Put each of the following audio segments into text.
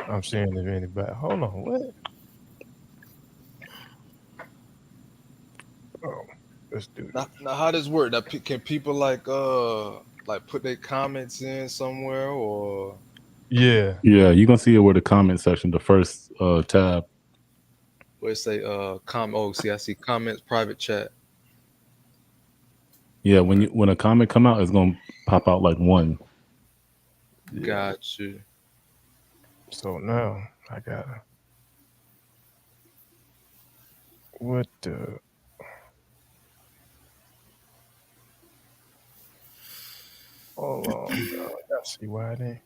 I'm seeing if anybody. Hold on, what? Oh, let's do this. Now how does work? That can people like put their comments in somewhere or Yeah. Yeah, you're gonna see it where the comment section, the first tab. where it say comment? Oh, see, I see comments, private chat. Yeah, when a comment come out, it's gonna pop out like one. Yeah. Got you. So now I gotta. What the? Hold on. I gotta see why they.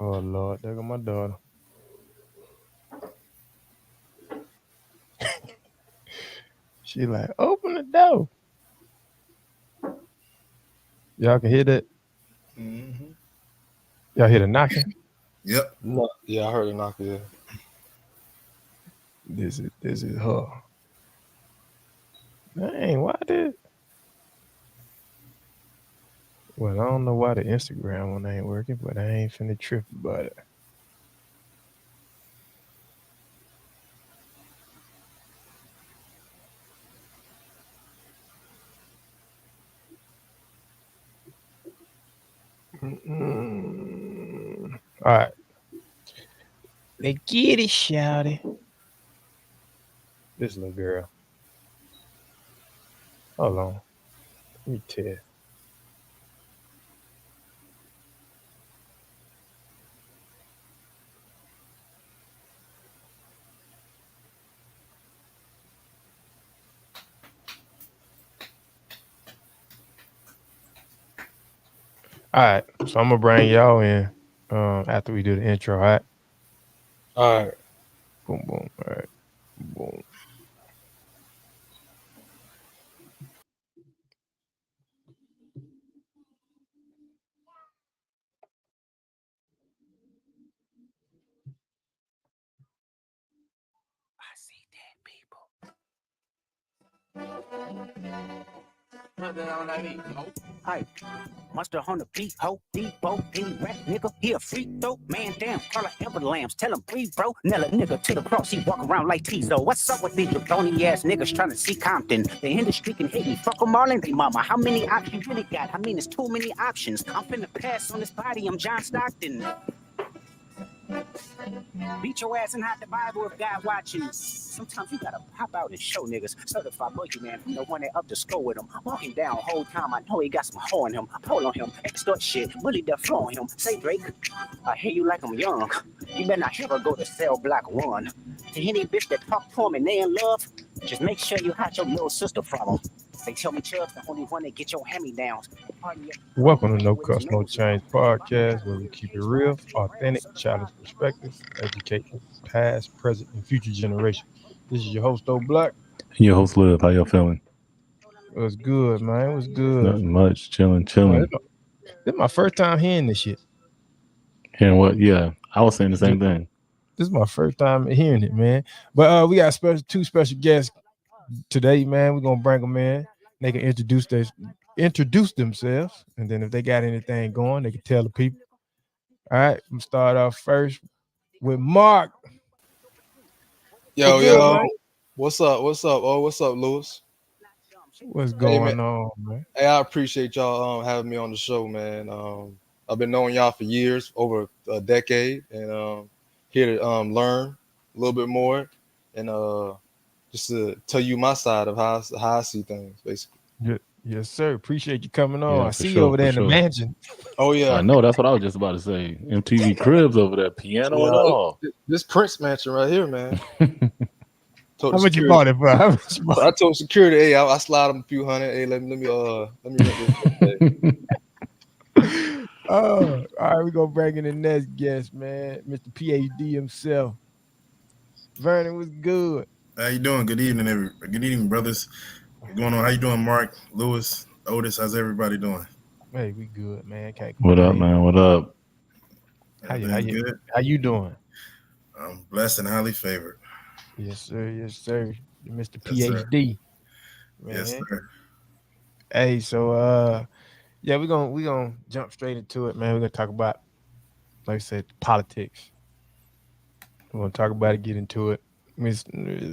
Oh Lord, there go my daughter. She like, open the door. Y'all can hear that? Hmm. Y'all hear the knocking? Yep. No, yeah, I heard a knock. Yeah. This is her. Dang, why did? Well, I don't know why the Instagram one ain't working, but I ain't finna trip about it. All right. Let's get it, shouty. This little girl. Hold on. Let me test. All right. So I'm gonna bring y'all in after we do the intro. All right. All right. Boom, boom. All right. Boom. I see dead people. Nothing on that beat, ho. Hey, mustard on the beat, ho. Debo, any rap nigga, he a free throw. Man down, color ever lambs. Tell him breathe, bro. Nail a nigga to the cross, he walk around like Tizo. What's up with these jabroni ass niggas trying to see Compton? The industry can hit me, fuck them all and they mama. How many options you really got? I mean, it's too many options. I'm finna pass on this body, I'm John Stockton. Beat your ass and hide the Bible if God watching. Sometimes you gotta pop out and show niggas. Certified boogeyman, the one that up to score with him. Walking down whole time, I know he got some hoe on him. Pull on him, extort shit, bully the flow on him. Say Drake, I hear you like I'm young. You better not ever go to cell block 1. To any bitch that talk to him and they in love, just make sure you hide your little sister from them. They tell me Chubb's the only one that get your hand-me-downs. Welcome to No Cuss No Change podcast, where we keep it real, authentic, challenge perspectives, educating past, present, and future generations. This is your host, O Black. Your host Liv, how y'all feeling? It was good, man. It was good. Nothing much, chilling. Man, this is my first time hearing this shit. Hearing what? Yeah, I was saying the same thing. This is my first time hearing it, man. But we got two special guests today, man. We're gonna bring them in. They can introduce themselves, and then if they got anything going, they can tell the people. All right, I'm gonna start off first with Mark. Yo, What's good, yo. man? What's up? What's up? Oh, what's up, Lewis? What's Hey, going man. on, man? Hey, I appreciate y'all having me on the show, man. I've been knowing y'all for years, over a decade, and here to learn a little bit more and just to tell you my side of how I see things, basically. Yes, sir. Appreciate you coming on. Yeah, I for see you sure, over there in for the sure. mansion. Oh yeah, I know. That's what I was just about to say. MTV Cribs over there, piano and all. This Prince mansion right here, man. How much you bought it for? How much you bought So I told security, hey, I slide them a few hundred. Hey, let me rent this. Oh, all right. We're gonna bring in the next guest, man. Mr. PhD himself. Vernon was good. How you doing? Good evening, good evening, brothers. What's going on? How you doing, Mark, Lewis, Otis? How's everybody doing? Hey, we good, man. Can't What up, complain. man? What up? Everything's good. How you doing? I'm blessed and highly favored. Yes, sir. Yes, sir. Mr. Yes, sir. PhD, Yes, man. sir. Hey, so yeah, we're gonna jump straight into it, man. We're gonna talk about, like I said, politics. We're gonna talk about it, get into it. I mean, it's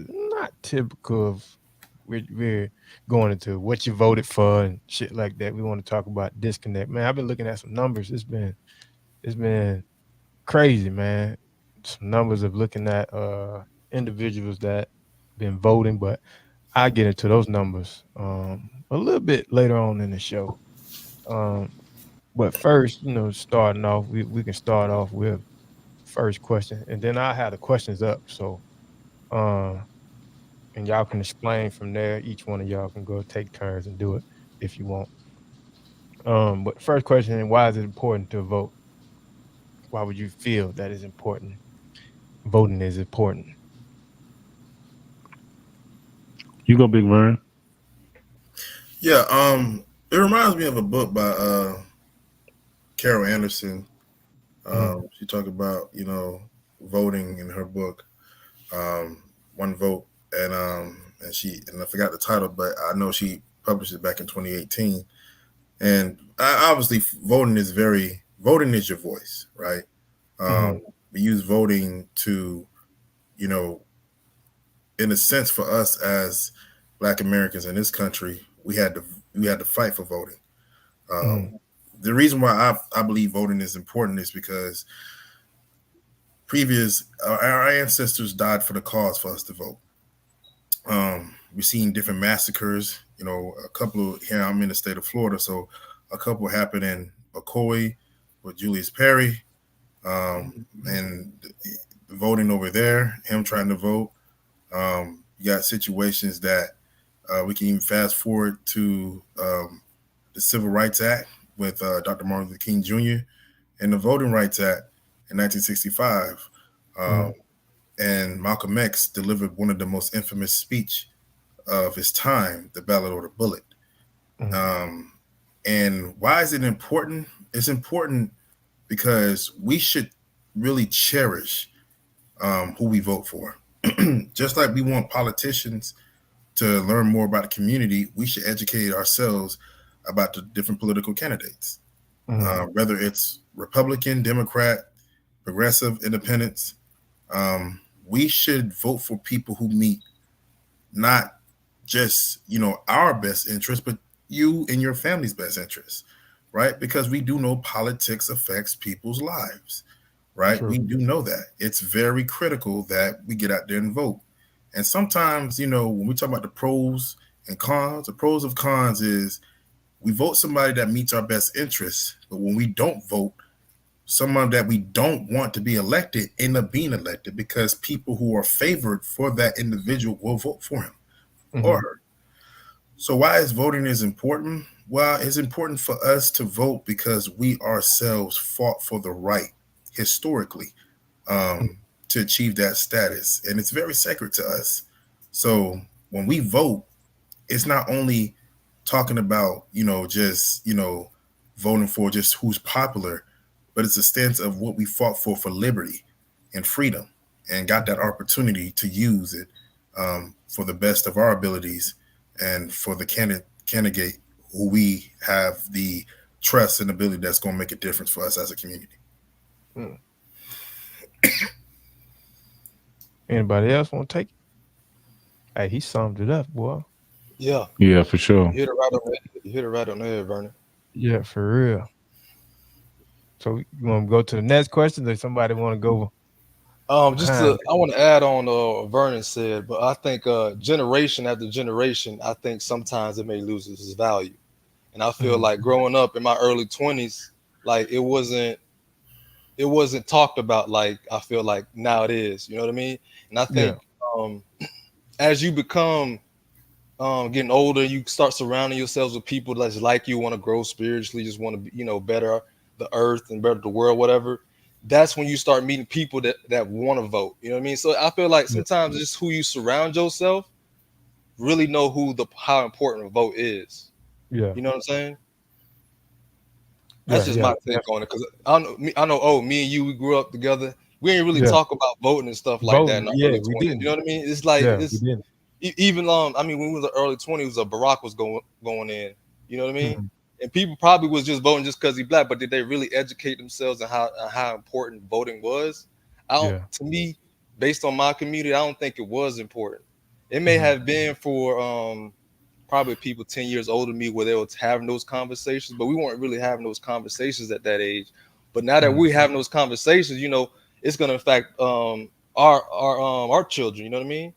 not typical of we're going into what you voted for and shit like that. We want to talk about disconnect, man. I've been looking at some numbers. It's been crazy, man. Some numbers of looking at individuals that been voting, but I get into those numbers a little bit later on in the show. Um, but first, starting off, we can start off with first question, and then I have the questions up. So, uh, and y'all can explain from there. Each one of y'all can go take turns and do it if you want. But first question: why is it important to vote? Why would you feel that is important? Voting is important. You go, Big Vern. Yeah. It reminds me of a book by Carol Anderson. Mm, She talked about voting in her book, One Vote, and I forgot the title, but I know she published it back in 2018. And obviously, voting is your voice, right? mm, We use voting to, you know, in a sense, for us as Black Americans in this country, we had to fight for voting. mm, Um, the reason why I believe voting is important is because our ancestors died for the cause for us to vote. We've seen different massacres. A couple of here. I'm in the state of Florida, so a couple happened in McCoy with Julius Perry, and voting over there. Him trying to vote. You got situations that we can even fast forward to the Civil Rights Act with Dr. Martin Luther King Jr. and the Voting Rights Act in 1965. mm, And Malcolm X delivered one of the most infamous speech of his time, the Ballot or the Bullet. mm, Um, and why is it important? It's important because we should really cherish who we vote for. Just like we want politicians to learn more about the community, we should educate ourselves about the different political candidates, mm, whether it's Republican, Democrat, progressive, independents. We should vote for people who meet not just our best interest, but you and your family's best interest, right? Because we do know politics affects people's lives, right? true. We do know that it's very critical that we get out there and vote. And sometimes, when we talk about the pros and cons, the pros of cons is we vote somebody that meets our best interests, but when we don't vote, someone that we don't want to be elected end up being elected because people who are favored for that individual will vote for him or Mm, her. So why is voting is important? Well, it's important for us to vote because we ourselves fought for the right historically to achieve that status. And it's very sacred to us. So when we vote, it's not only talking about, just, voting for just who's popular, but it's a stance of what we fought for liberty and freedom and got that opportunity to use it for the best of our abilities and for the candidate who we have the trust and ability that's going to make a difference for us as a community. mm. Anybody else want to take it? Hey, he summed it up, boy. Yeah, Yeah, for sure. you hit it right on the head. You hit it right on the head, Vernon. Yeah, for real. So you want to go to the next question, or somebody want to go behind? I want to add on Vernon said, but I think generation after generation, I think sometimes it may lose its value. And I feel Mm, like growing up in my early 20s, like it wasn't talked about like I feel like now it is. You know what I mean? And I yeah. think as you become getting older, you start surrounding yourselves with people that's like you, want to grow spiritually, just want to be, better the earth and better the world, whatever. That's when you start meeting people that want to vote. You know what I mean? So I feel like Yeah. sometimes just who you surround yourself really know how important a vote is. Yeah. You know what I'm saying? That's just my take on it, because I know. Me and you, we grew up together. We didn't really talk about voting and stuff like that in the early 20s. didn't. You know what I mean? It's like we didn't. even I mean, when we was in the early 20s, Barack was going in. You know what I mean? Mhm. And people probably was just voting just because he's black, but did they really educate themselves on how important voting was? To me, based on my community, I don't think it was important. It may have been for probably people 10 years older than me where they were having those conversations, but we weren't really having those conversations at that age. But now that we're having those conversations, it's gonna affect our children. You know what I mean?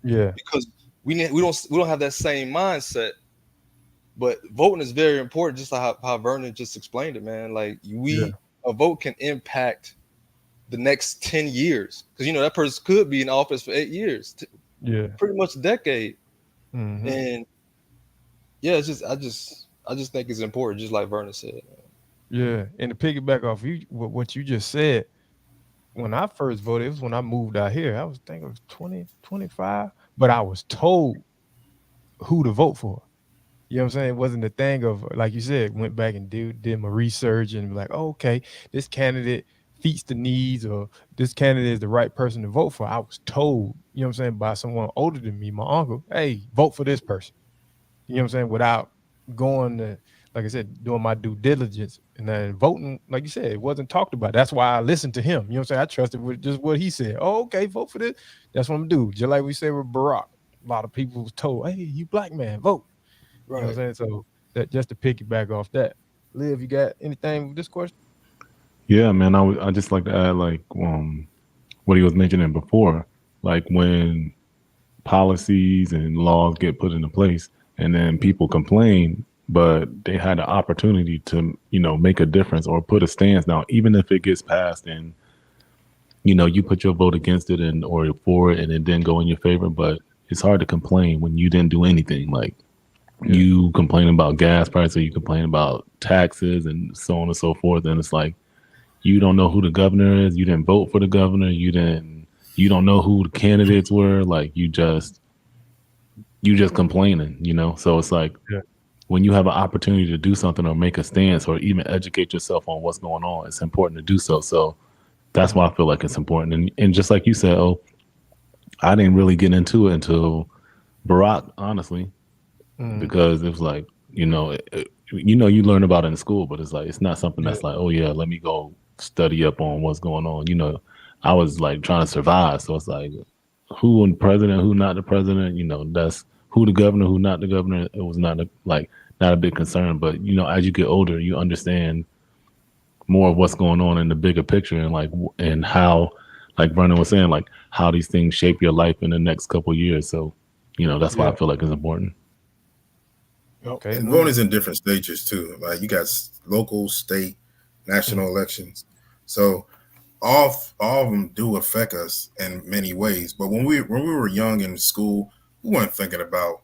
Yeah. Because we don't have that same mindset. But voting is very important, just like how Vernon just explained it, man. Like a vote can impact the next 10 years, because that person could be in office for 8 years, pretty much a decade. And yeah, it's just I just think it's important, just like Vernon said. Yeah, and to piggyback off what you just said, when I first voted, it was when I moved out here. I was thinking it was 20, 25, but I was told who to vote for. You know what I'm saying? It wasn't the thing of, like you said, went back and did my research and be like, oh, okay, this candidate fits the needs, or this candidate is the right person to vote for. I was told, you know what I'm saying, by someone older than me, my uncle, hey, vote for this person. You know what I'm saying? Without going to, like I said, doing my due diligence and then voting, like you said, it wasn't talked about. That's why I listened to him. You know what I'm saying? I trusted with just what he said. Oh, okay, vote for this. That's what I'm gonna do. Just like we said with Barack. A lot of people was told, hey, you black man, vote. Right. You know what I'm saying? So that just to piggyback off that. Liv, you got anything with this question? Yeah, man. I just like to add, like, what he was mentioning before, like when policies and laws get put into place, and then people complain, but they had the opportunity to, make a difference or put a stance. Now, even if it gets passed and you put your vote against it or for it, and it didn't go in your favor, but it's hard to complain when you didn't do anything. Like, you complain about gas prices, or you complain about taxes and so on and so forth, and it's like, you don't know who the governor is, you didn't vote for the governor, you don't know who the candidates were, like you just complaining, So it's like, when you have an opportunity to do something or make a stance or even educate yourself on what's going on, it's important to do so. So that's why I feel like it's important. And just like you said, I didn't really get into it until Barack, honestly, because it was like, you learn about it in school, but it's like, it's not something that's like, oh yeah, let me go study up on what's going on. I was like trying to survive. So it's like, who the president, who not the president, that's who the governor, who not the governor. It was not a big concern. But, as you get older, you understand more of what's going on in the bigger picture, and how, like Vernon was saying, like how these things shape your life in the next couple of years. So, that's why I feel like it's important. Okay. And voting is in different stages too. Like you got local, state, national elections. So all of them do affect us in many ways. But when we were young in school, we weren't thinking about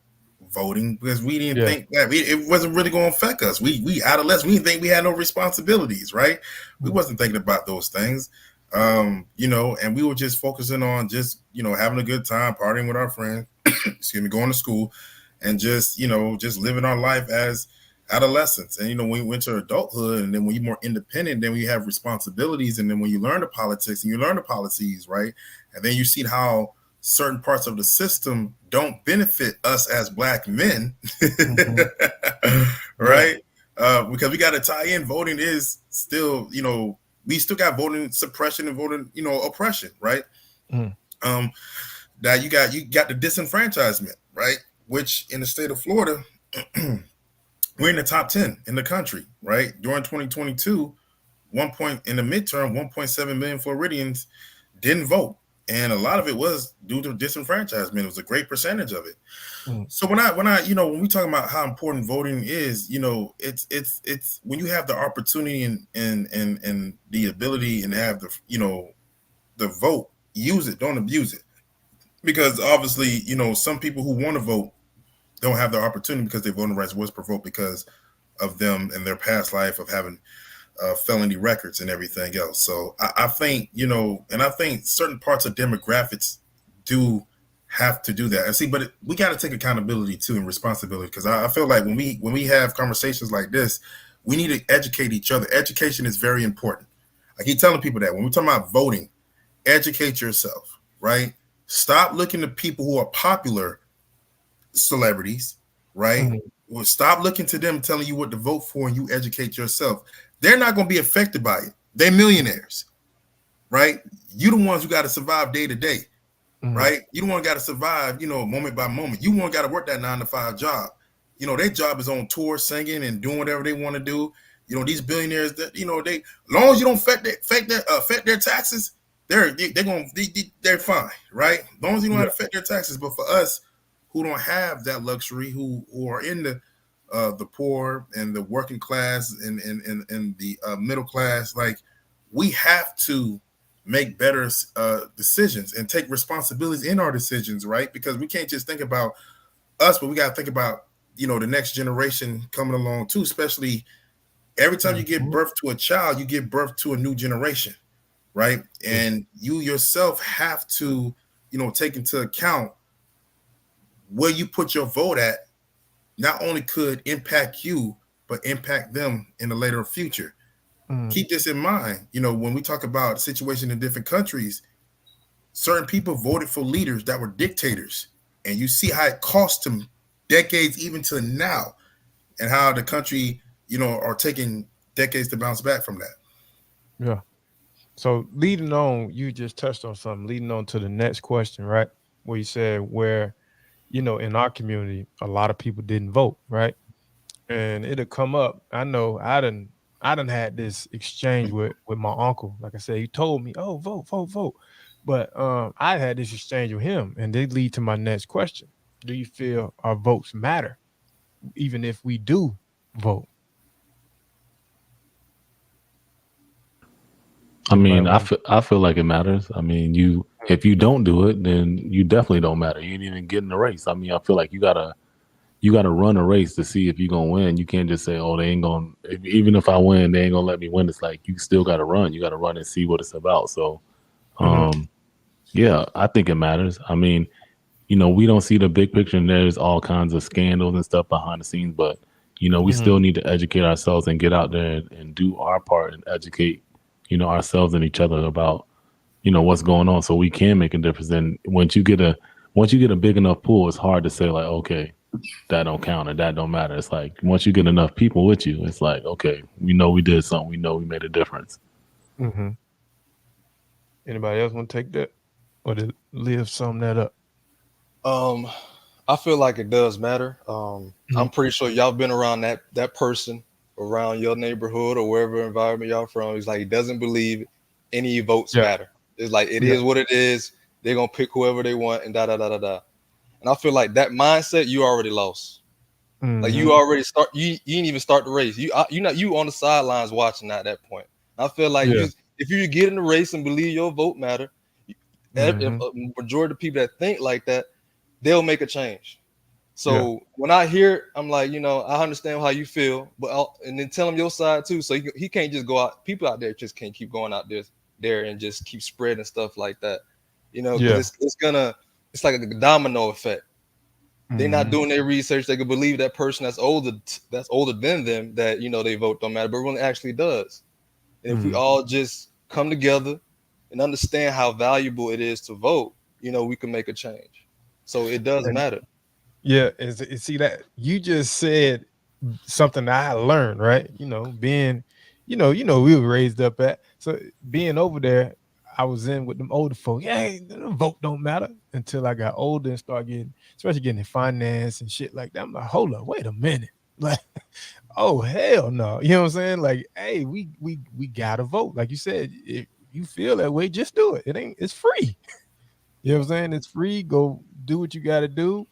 voting because we didn't think that it wasn't really going to affect us. We adolescents, we didn't think we had no responsibilities, right? We wasn't thinking about those things. And we were just focusing on just, having a good time, partying with our friends, going to school, and just living our life as adolescents. And when we went to adulthood, and then when you're more independent, then we have responsibilities, and then when you learn the politics and you learn the policies, right, and then you see how certain parts of the system don't benefit us as black men, right? Because we got to tie in, voting is still, we still got voting suppression and voting, oppression, right? Now you got the disenfranchisement, right? Which in the state of Florida, we're in the top 10 in the country, right? During 2022, in the midterm, 1.7 million Floridians didn't vote. And a lot of it was due to disenfranchisement. It was a great percentage of it. So when we talk about how important voting is, it's when you have the opportunity and the ability and have the vote, use it, don't abuse it. Because obviously, some people who want to vote don't have the opportunity because their voting rights was provoked because of them and their past life of having felony records and everything else. So I think, and I think certain parts of demographics do have to do that. And see, but we got to take accountability too and responsibility, because I feel like when we have conversations like this, We need to educate each other. Education is very important. I keep telling people that when we're talking about voting, educate yourself, right? Stop looking to people who are popular celebrities, right? Mhm. Well, stop looking to them telling you what to vote for and you educate yourself. They're not going to be affected by it. They're millionaires, right? You the ones who got to survive day to day, Mhm. right? You the one got to survive, moment by moment. You one got to work that 9 to 5 job. Their job is on tour, singing and doing whatever they want to do. These billionaires that they, as long as you don't affect their taxes, they're fine, right? As long as you don't Yeah. have to affect their taxes. But for us who don't have that luxury, who are in the poor and the working class and the middle class, like we have to make better decisions and take responsibilities in our decisions, right? Because we can't just think about us, but we got to think about the next generation coming along too. Especially every time you give Mhm. birth to a child, you give birth to a new generation, right? Yeah. And you yourself have to take into account where you put your vote at. Not only could impact you, but impact them in the later future. Mhm. Keep this in mind. When we talk about situation in different countries, certain people voted for leaders that were dictators, and you see how it cost them decades even to now, and how the country are taking decades to bounce back from that. Yeah. So leading on, you just touched on something. Leading on to the next question, right? Where you said where in our community, a lot of people didn't vote, right? And it'll come up. I know I done had this exchange with my uncle. Like I said, he told me, "Oh, vote, vote, vote." But I had this exchange with him, and they lead to my next question: do you feel our votes matter, even if we do vote? I Anybody mean, want? I feel like it matters. I mean, if you don't do it, then you definitely don't matter. You ain't even get in the race. I mean, I feel like you gotta run a race to see if you're gonna win. You can't just say, "Oh, they ain't gonna." Even if I win, they ain't gonna let me win. It's like you still gotta run. You gotta run and see what it's about. So, Mhm. um, yeah, I think it matters. I mean, we don't see the big picture, and there's all kinds of scandals and stuff behind the scenes. But we Mhm. still need to educate ourselves and get out there and do our part and educate, ourselves and each other about what's going on, so we can make a difference. And once you get a big enough pool, it's hard to say like, okay, that don't count or that don't matter. It's like once you get enough people with you, it's like, okay, we know we did something. We know we made a difference. Mhm. Anybody else want to take that, or to live sum that up? Um, I feel like it does matter. I'm Mhm. pretty sure y'all been around that person around your neighborhood or wherever environment y'all from. He's like he doesn't believe any votes Yeah. matter. It's like it Yeah. is what it is. They're gonna pick whoever they want and da da da da da. And I feel like that mindset you already lost. Like Mhm. you already start. You didn't even start the race. You on the sidelines watching at that point. I feel like Yeah. if you get in the race and believe your vote matter, if Mhm. a majority of people that think like that, they'll make a change. Yeah. So when I hear it, I'm like, I understand how you feel, but and then tell him your side too. So he can't just go out. People out there just can't keep going out there and just keep spreading stuff like that, because Yeah. it's like a domino effect. They're not Mhm. doing their research. They could believe that person that's older than them that they vote don't matter, but it really actually does. And if we Mhm. all just come together and understand how valuable it is to vote, we can make a change. So it does And matter. yeah, see that you just said something that I learned, right? Being, we were raised up at. So being over there, I was in with them older folk. Yeah, hey, the vote don't matter until I got older and start getting, especially getting in finance and shit like that. I'm like, hold up, wait a minute. Like, oh hell no. You know what I'm saying? Like, hey, we gotta vote. Like you said, if you feel that way, just do it. It's free. You know what I'm saying? It's free. Go do what you gotta do.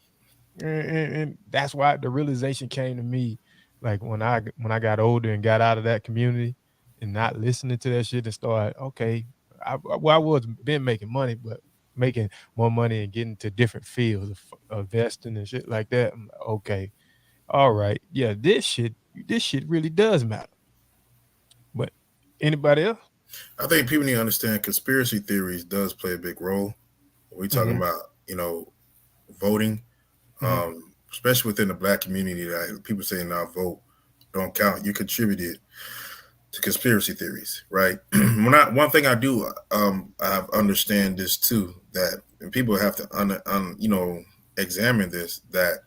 And that's why the realization came to me, like when I got older and got out of that community and not listening to that shit and started, okay, I was been making money, but making more money and getting to different fields of investing and shit like that. I'm like, okay, all right, yeah, this shit really does matter. But anybody else? I think people need to understand conspiracy theories does play a big role. When we talking Mm-hmm. about voting, Mm-hmm. especially within the black community, that people saying not vote. don't count. You contributed to conspiracy theories, right? One thing I do, I understand this too, that and people have to, examine this, that,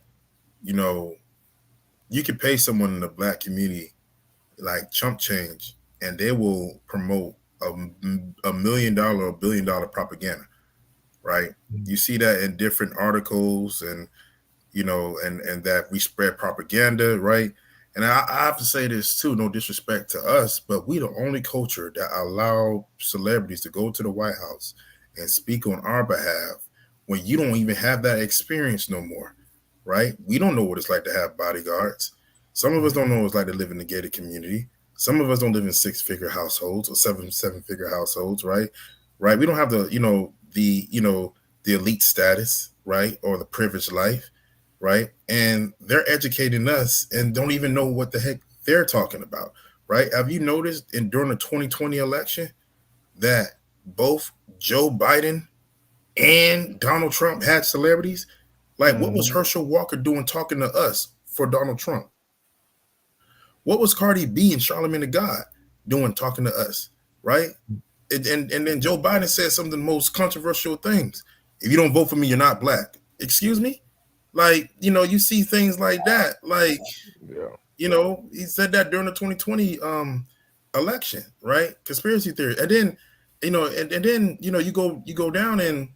you know, you can pay someone in the black community like chump change and they will promote $1 million or $1 billion propaganda, right? You see that in different articles, and and that we spread propaganda, right? And I have to say this too, no disrespect to us, but we the only culture that allow celebrities to go to the White House and speak on our behalf when you don't even have that experience no more, right? We don't know what it's like to have bodyguards. Some of us don't know what it's like to live in the gated community. Some of us don't live in six-figure households or seven-figure households, right? Right? We don't have the elite status, right, or the privileged life, right? And they're educating us and don't even know what the heck they're talking about, right? Have you noticed during the 2020 election that both Joe Biden and Donald Trump had celebrities? Like, what was Herschel Walker doing talking to us for Donald Trump? What was Cardi B and Charlamagne the God doing talking to us, right? And then Joe Biden said some of the most controversial things. If you don't vote for me, you're not black. Excuse me? Like, you see things like that. Like, he said that during the 2020 election, right? Conspiracy theory. And then, you go down and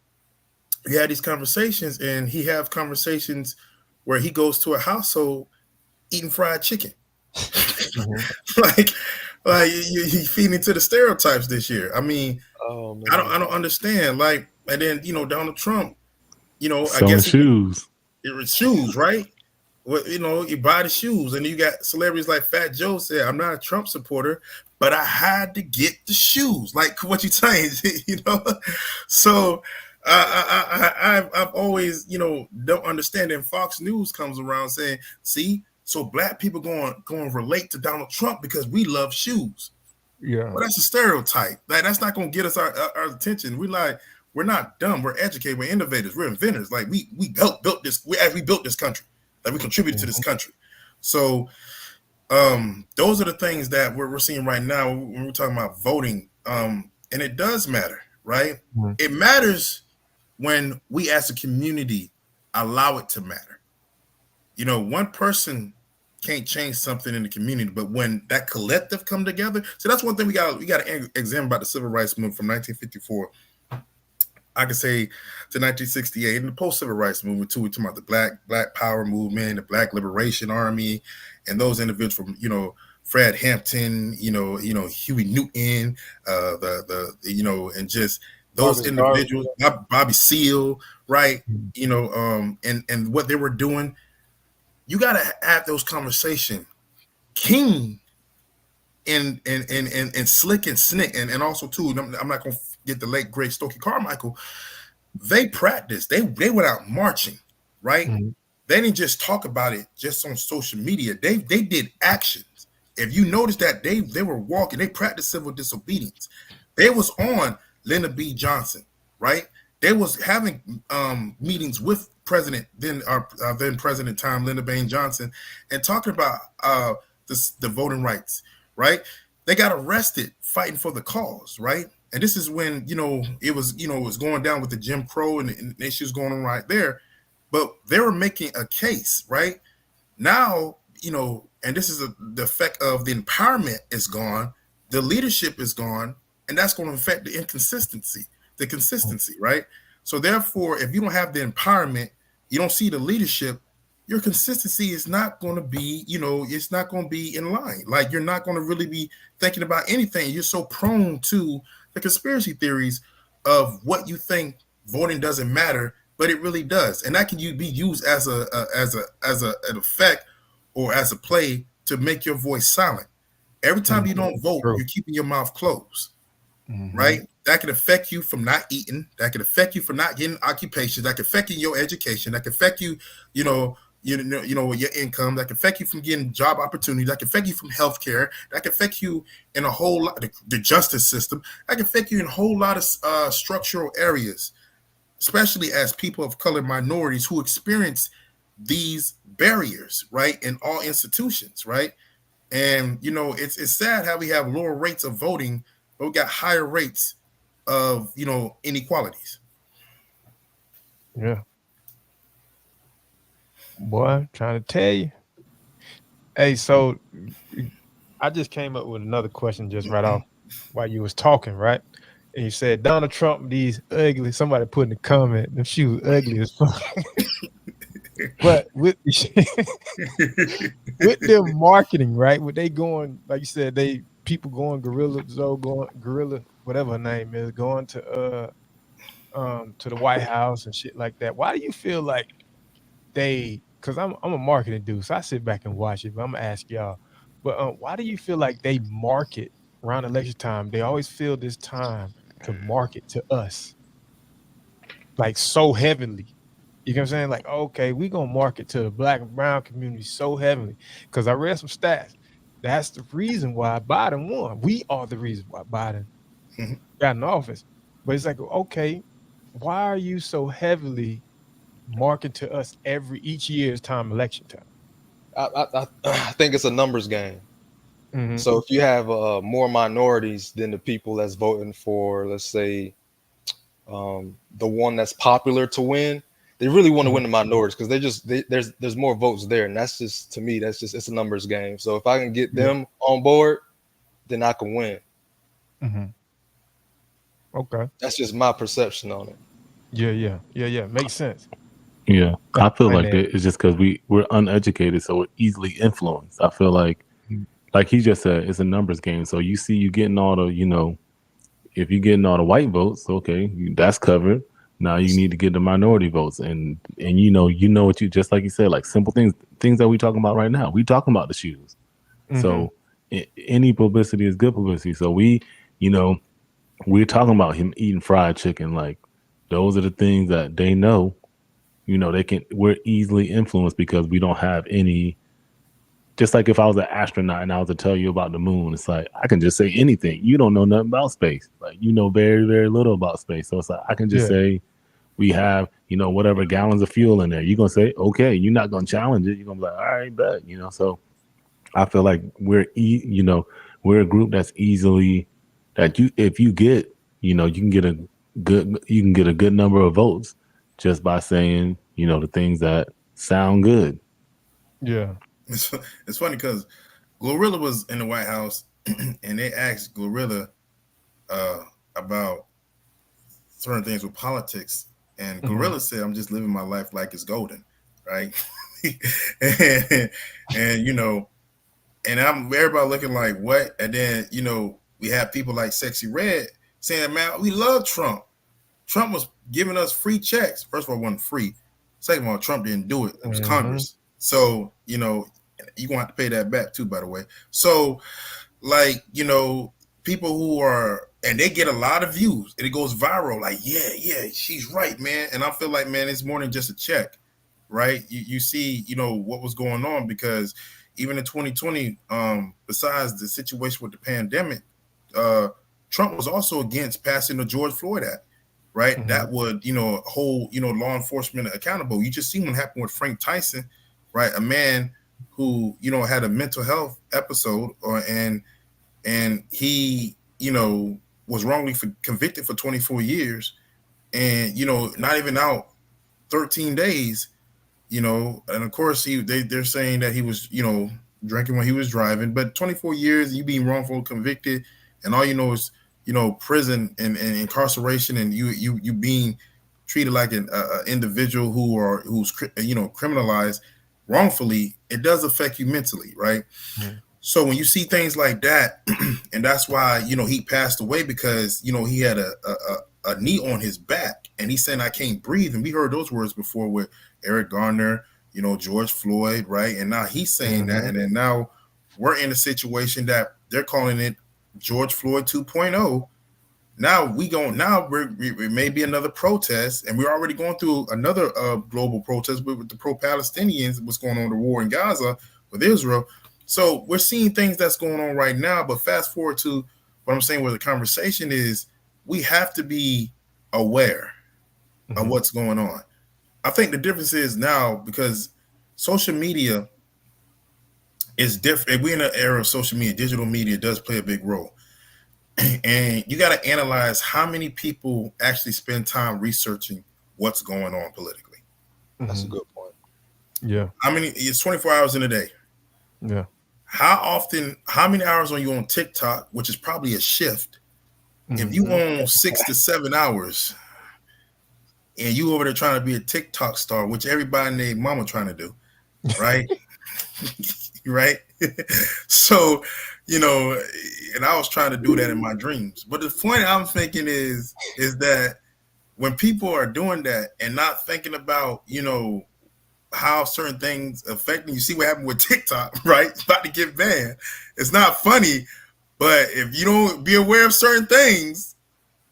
you had these conversations, and he have conversations where he goes to a household eating fried chicken. like he feeding into the stereotypes this year. I mean, I don't understand. Like, and then Donald Trump, I guess shoes. It was shoes, right? Well, you buy the shoes, and you got celebrities like Fat Joe said, "I'm not a Trump supporter, but I had to get the shoes." Like, what you saying, So I've always, don't understand. And Fox News comes around saying, "See, so black people going to relate to Donald Trump because we love shoes." Yeah, well, that's a stereotype. Like, that's not going to get us our attention. We're not dumb. We're educated. We're innovators. We're inventors. Like, we built this. We built this country. Like, we contributed to this country. So those are the things that we're seeing right now when we're talking about voting. And it does matter, right? It matters when we as a community allow it to matter. One person can't change something in the community, but when that collective come together, so that's one thing we got to examine about the civil rights movement from 1954. I could say to 1968 and the post-civil rights movement too. We're talking about the Black Power movement, the Black Liberation Army, and those individuals from Fred Hampton, Huey Newton, and just those Bobby individuals, Bobby Seale, right? And what they were doing. You got to have those conversations. King and Slick and Snick, and also too, I'm not going to get the late great Stokely Carmichael. They practiced. They went out marching, right? They didn't just talk about it just on social media. They did actions. If you notice that they were walking, they practiced civil disobedience. They was on Lyndon B. Johnson, right? They was having meetings with then President time, Lyndon B. Johnson, and talking about the voting rights, right? They got arrested fighting for the cause, right? And this is when it was going down with the Jim Crow and issues going on right there, but they were making a case, right? Now, and this is the effect of the empowerment is gone, the leadership is gone, and that's going to affect the consistency, right? So therefore, if you don't have the empowerment, you don't see the leadership, your consistency is not going to be, it's not going to be in line. Like, you're not going to really be thinking about anything. You're so prone to the conspiracy theories of what you think voting doesn't matter, but it really does. And that can be used as an effect or as a play to make your voice silent. Every time you don't vote, you're keeping your mouth closed, right? That can affect you from not eating. That can affect you from not getting occupations. That can affect your education. That can affect you, your income. That can affect you from getting job opportunities. That can affect you from healthcare. That can affect you in a whole lot, the justice system. That can affect you in a whole lot of structural areas, especially as people of color, minorities who experience these barriers, right, in all institutions, right? And it's sad how we have lower rates of voting, but we got higher rates of inequalities. Yeah, boy, I'm trying to tell you. Hey, so I just came up with another question just right off while you was talking, right? And you said Donald Trump, these ugly. Somebody put in the comment, them shoes ugly as fuck. But with with their marketing, right? With they going, like you said, they people going gorilla, Zoe going gorilla, whatever her name is, going to the White House and shit like that. Why do you feel like they? Because I'm a marketing dude, so I sit back and watch it. But I'm gonna ask y'all. But why do you feel like they market around election time? They always feel this time to market to us like so heavily. You know what I'm saying? Like, okay, we gonna market to the black and brown community so heavily. Because I read some stats. That's the reason why Biden won. We are the reason why Biden Mhm. got in office. But it's like, okay, why are you so heavily marketing to us each year's time election time? I think it's a numbers game. Mm-hmm. So if you have more minorities than the people that's voting for, let's say, the one that's popular to win, they really want to Mm-hmm. win the minorities because there's more votes there, and that's just, to me, that's just, it's a numbers game. So if I can get Yeah. them on board, then I can win. Mm-hmm. Okay. That's just my perception on it. Yeah. Makes sense. Yeah, I feel My like man. it's just because we're uneducated, so we're easily influenced. I feel like he just said, it's a numbers game. So you getting all the if you're getting all the white votes, okay, that's covered. Now you need to get the minority votes, and what you just like you said, like simple things that we talking about right now. We talking about the shoes. Mm-hmm. So any publicity is good publicity. So you know, we're talking about him eating fried chicken. Like those are the things that they know. We're easily influenced because we don't have any. Just like if I was an astronaut and I was to tell you about the moon, it's like I can just say anything. You don't know nothing about space. Like you know very, very little about space. So it's like I can just Yeah. say we have, whatever gallons of fuel in there. You're gonna say, okay, you're not gonna challenge it. You're gonna be like, all right, bet. So I feel like we're a group that's easily that if you get, you can get a good number of votes just by saying, the things that sound good. Yeah. It's, it's funny because Glorilla was in the White House, and they asked Glorilla uh, about certain things with politics, and Mm-hmm. Glorilla said, "I'm just living my life like it's golden, right?" and, and and I'm everybody looking like what, and then we have people like Sexy Red saying, "Man, we love Trump. Trump was giving us free checks. First of all, it wasn't free. Second of all, Trump didn't do it. It was Mm-hmm. Congress. So you're gonna have to pay that back too, by the way. So like people who are and they get a lot of views and it goes viral. Like yeah, she's right, man. And I feel like man, it's more than just a check, right? You see, what was going on because even in 2020, besides the situation with the pandemic, uh, Trump was also against passing the George Floyd Act, right? Mm-hmm. That would, hold, law enforcement accountable. You just seen what happened with Frank Tyson, right? A man who, had a mental health episode and he, was wrongly convicted for 24 years and, not even out 13 days, and of course they're saying that he was, drinking when he was driving, but 24 years, you being wrongfully convicted and all you know is, prison and incarceration and you being treated like an individual who's criminalized wrongfully, it does affect you mentally, right? So when you see things like that, and that's why he passed away because he had a knee on his back, and he's saying I can't breathe, and we heard those words before with Eric Garner, George Floyd, right? And now he's saying that, Mm-hmm. and then now we're in a situation that they're calling it George Floyd 2.0. Now it may be another protest, and we're already going through another global protest with the pro-Palestinians, what's going on, the war in Gaza with Israel. So we're seeing things that's going on right now. But fast forward to what I'm saying with the conversation is we have to be aware of Mm-hmm. what's going on. I think the difference is now because social media it's different. We're in an era of social media. Digital media does play a big role. And you got to analyze how many people actually spend time researching what's going on politically. That's a Mhm. good point. Yeah. How many? It's 24 hours in a day. Yeah. How many hours are you on TikTok, which is probably a shift? If you Mhm. own 6 to 7 hours and you over there trying to be a TikTok star, which everybody named mama trying to do, right? Right? So, and I was trying to do that in my dreams. But the point I'm thinking is that when people are doing that and not thinking about, how certain things affect you see what happened with TikTok, right? It's about to get banned. It's not funny, but if you don't be aware of certain things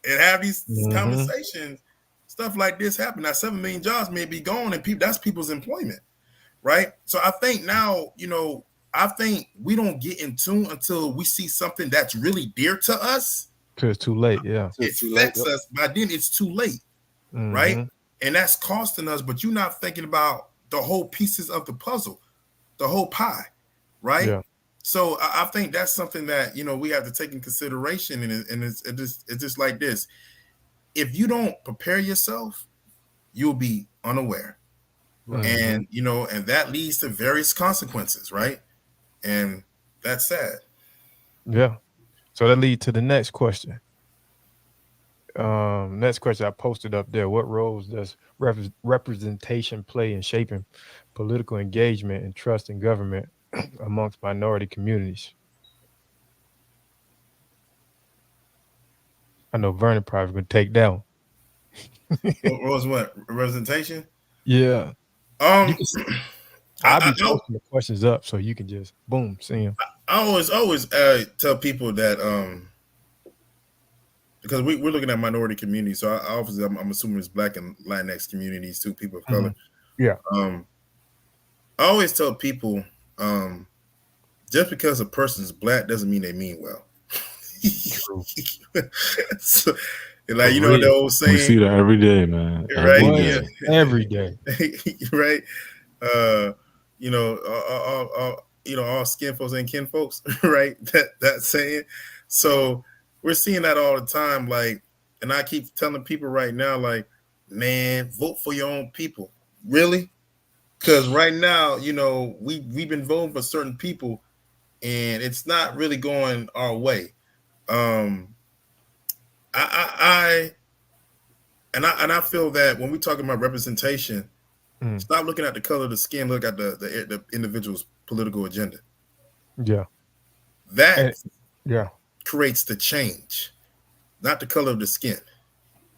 and have these Mhm. conversations, stuff like this happen. Now, 7 million jobs may be gone, and that's people's employment, right? So I think now, I think we don't get in tune until we see something that's really dear to us. Cause it's too late. Yeah. It Too late. affects Yep. us. By then, it's too late, right? Mhm. And that's costing us. But you're not thinking about the whole pieces of the puzzle, the whole pie, right? Yeah. So I think that's something that we have to take in consideration, and it's just like this. If you don't prepare yourself, you'll be unaware, Right. Mhm. and that leads to various consequences, right? And that's sad. Yeah. So that leads to the next question. Next question I posted up there. What roles does representation play in shaping political engagement and trust in government amongst minority communities? I know Vernon probably gonna take that one. What was what representation? Yeah. You Um, can. I'll I, be I, posting the questions up so you can just boom see them. I always tell people that because we're looking at minority communities, so obviously I'm assuming it's Black and Latinx communities too, people of color. Yeah. Um, I always tell people, just because a person's Black doesn't mean they mean well. True. So, For like the real. old We saying, see that every day, man. Every right? What? day. Every day. Right? Uh, all skin folks ain't kin folks, right? That saying. So we're seeing that all the time. Like, and I keep telling people right now, like, man, vote for your own people. Really? Because right now, we've been voting for certain people, and it's not really going our way. Um, I and I feel that when we talk about representation, Mm. stop looking at the color of the skin, look at the individual's political agenda. Yeah. And That yeah. creates the change, not the color of the skin.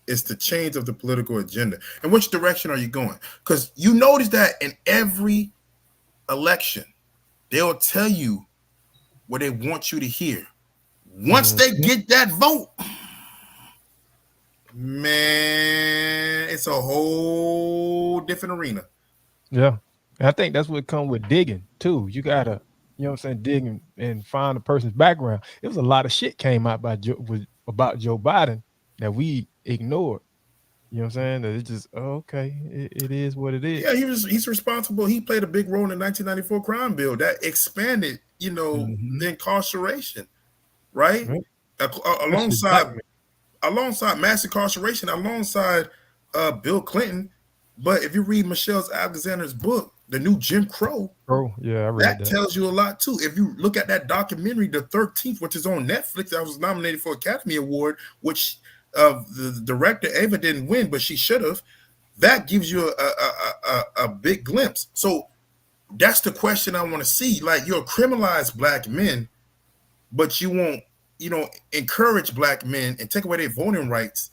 It's the change of the political agenda. And which direction are you going? Because you notice that in every election, they'll tell you what they want you to hear. Once they Mhm. get that vote, man, it's a whole different arena. Yeah. And I think that's what come with digging too. You gotta, what I'm saying, dig and find a person's background. It was a lot of shit came out about Joe Biden that we ignored. You know what I'm saying? That it's just okay. It is what it is. Yeah, he's responsible. He played a big role in the 1994 crime bill that expanded, Mhm. the incarceration, right? Right. Especially black Alongside men. mass incarceration, alongside Bill Clinton. But if you read Michelle Alexander's book, The New Jim Crow, Oh yeah, I read that that. tells you a lot too. If you look at that documentary, The 13th, which is on Netflix, that was nominated for Academy Award, which the director Ava didn't win, but she should have. That gives you a big glimpse. So that's the question I want to see. Like, you'll criminalize Black men, but you won't, encourage Black men and take away their voting rights,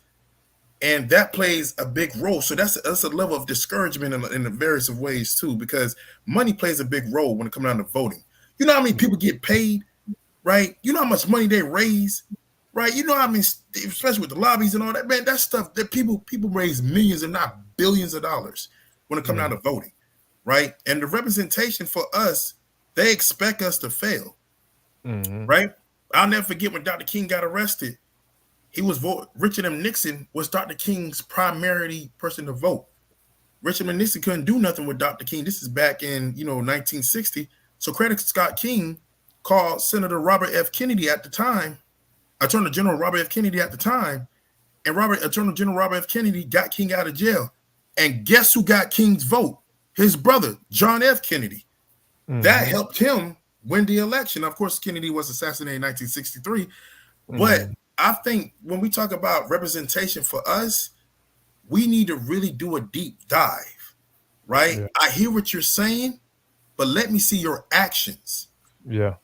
and that plays a big role. So that's a level of discouragement in the various of ways too, because money plays a big role when it comes down to voting. You know how many people get paid, right? You know how much money they raise, right? You know how many, especially with the lobbies and all that, man. That stuff that people raise millions and not billions of dollars when it comes down to voting, right? And the representation for us, they expect us to fail, Mhm. right? I'll never forget when Dr. King got arrested. Richard M. Nixon was Dr. King's primary person to vote. Richard M. Nixon couldn't do nothing with Dr. King. This is back in 1960. So Coretta Scott King called Senator Robert F. Kennedy at the time, Attorney General Robert F. Kennedy at the time, and Attorney General Robert F. Kennedy got King out of jail. And guess who got King's vote? His brother, John F. Kennedy. That helped him win the election. Of course, Kennedy was assassinated in 1963. But I think when we talk about representation for us, we need to really do a deep dive, right? Yeah. I hear what you're saying, but let me see your actions. Yeah.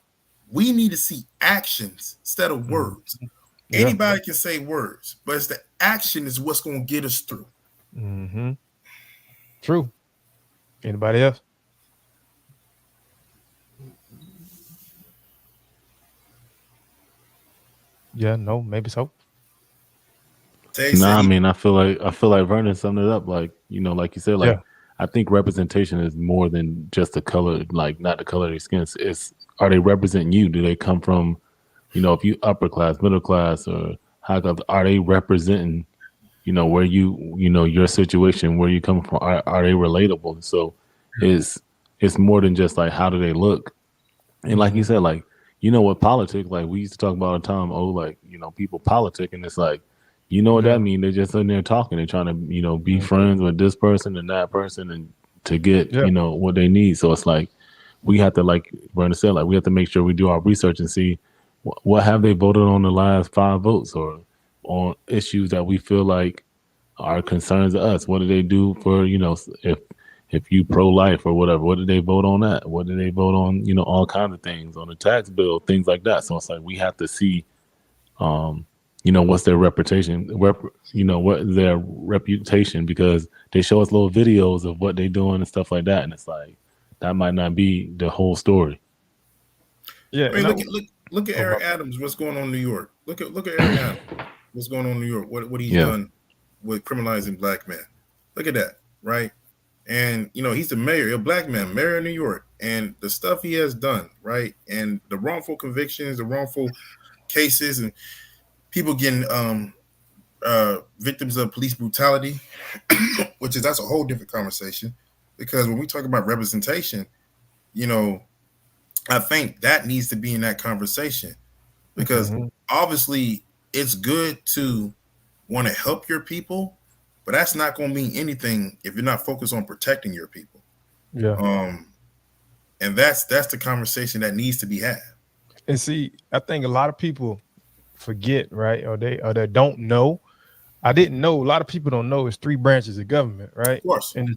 We need to see actions instead of words. Yeah. Anybody can say words, but it's the action is what's going to get us through. True. Anybody else? Yeah, no, maybe so. I mean, I feel like Vernon summed it up. Like, you know, like you said, like, I think representation is more than just the color, like not the color of their skin. It's are they representing you? Do they come from, you know, if you upper class, middle class, or high class, are they representing, you know, where you know, your situation, where you come from? Are they relatable? So it's more than just like how do they look? And like you said, like, you know, with politics, like we used to talk about all the time, like, you know, people politic, and it's like, you know what that means? They're just sitting there talking. They're trying to, you know, be friends with this person and that person and to get, you know, what they need. So it's like, we have to, like Vernon said, like we have to make sure we do our research and see what have they voted on the last 5 votes, or on issues that we feel like are concerns to us. What do they do for, you know, if you pro-life or whatever, what did they vote on that? What did they vote on, you know, all kinds of things on the tax bill, things like that. So it's like, we have to see, you know, what's their reputation, you know, what is their reputation, because they show us little videos of what they're doing and stuff like that. And it's like, that might not be the whole story. Yeah. I mean, look at Eric Adams, what's going on in New York. Look at Eric Adams, what's going on in New York, what he's done with criminalizing black men. Look at that, right? And, you know, he's the mayor, a black man, mayor of New York, and the stuff he has done, right? And the wrongful convictions, the wrongful cases, and people getting victims of police brutality, that's a whole different conversation. Because when we talk about representation, you know, I think that needs to be in that conversation, because obviously it's good to want to help your people, but that's not going to mean anything if you're not focused on protecting your people. Yeah. And that's the conversation that needs to be had. And see, I think a lot of people forget, right? Or they don't know. I didn't know. A lot of people don't know it's 3 branches of government, right? Of course. And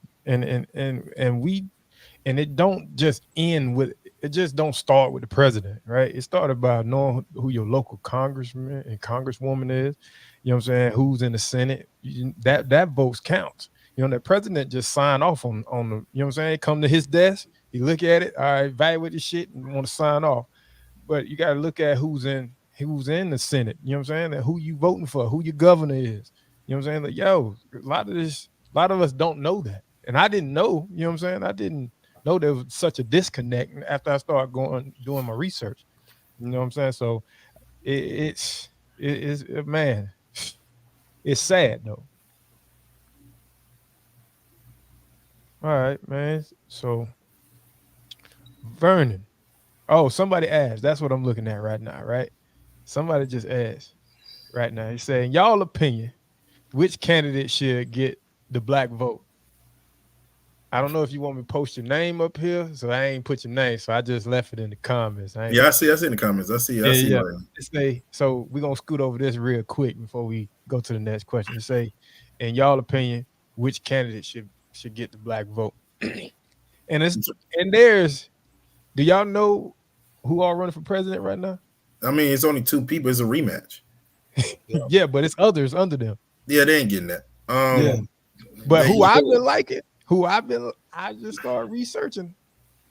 it don't just end with, it just don't start with the president, right? It started by knowing who your local congressman and congresswoman is. You know what I'm saying? Who's in the Senate? That votes counts. You know, the president just sign off on the, you know what I'm saying? Come to his desk, he look at it, all right, evaluate the shit and want to sign off. But you got to look at who's in the Senate. You know what I'm saying? And who you voting for, who your governor is. You know what I'm saying? Like, yo, a lot of us don't know that. And I didn't know, you know what I'm saying? I didn't know there was such a disconnect after I started doing my research. You know what I'm saying? So it's man, it's sad though. All right, man. So Vernon. Oh, somebody asked. That's what I'm looking at right now, right? Somebody just asked right now. He's saying, y'all opinion, which candidate should get the black vote? I don't know if you want me to post your name up here, so I ain't put your name, so I just left it in the comments. I see in the comments. I see. Yeah. So we're going to scoot over this real quick before we go to the next question. Say, in y'all opinion, which candidate should get the black vote? Do y'all know who are running for president right now? I mean, it's only 2 people. It's a rematch. Yeah, but it's others under them. Yeah, they ain't getting that. Yeah. But who I've been liking, I just started researching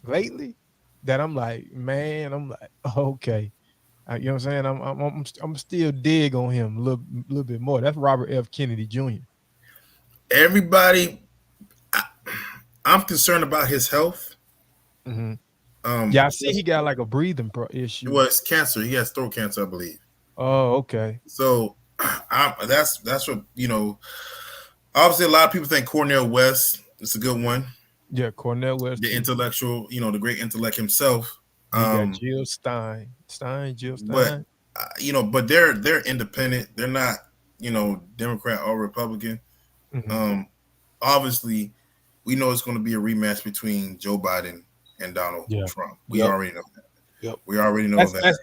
lately that I'm like, okay. You know what I'm saying? I'm still dig on him a little bit more. That's Robert F. Kennedy Jr. Everybody, I'm concerned about his health. I see he got like a breathing issue. It was cancer. He has throat cancer, I believe. Oh, okay. So that's what, you know, obviously a lot of people think Cornel West is a good one. Yeah, Cornell West. the Too. intellectual, the great intellect himself. You got Jill Jill But Stein. but they're independent. They're not, Democrat or Republican. Mm-hmm. Obviously, we know it's going to be a rematch between Joe Biden and Donald Yeah. Trump. We Yep. already know that. Yep. We already know That's that.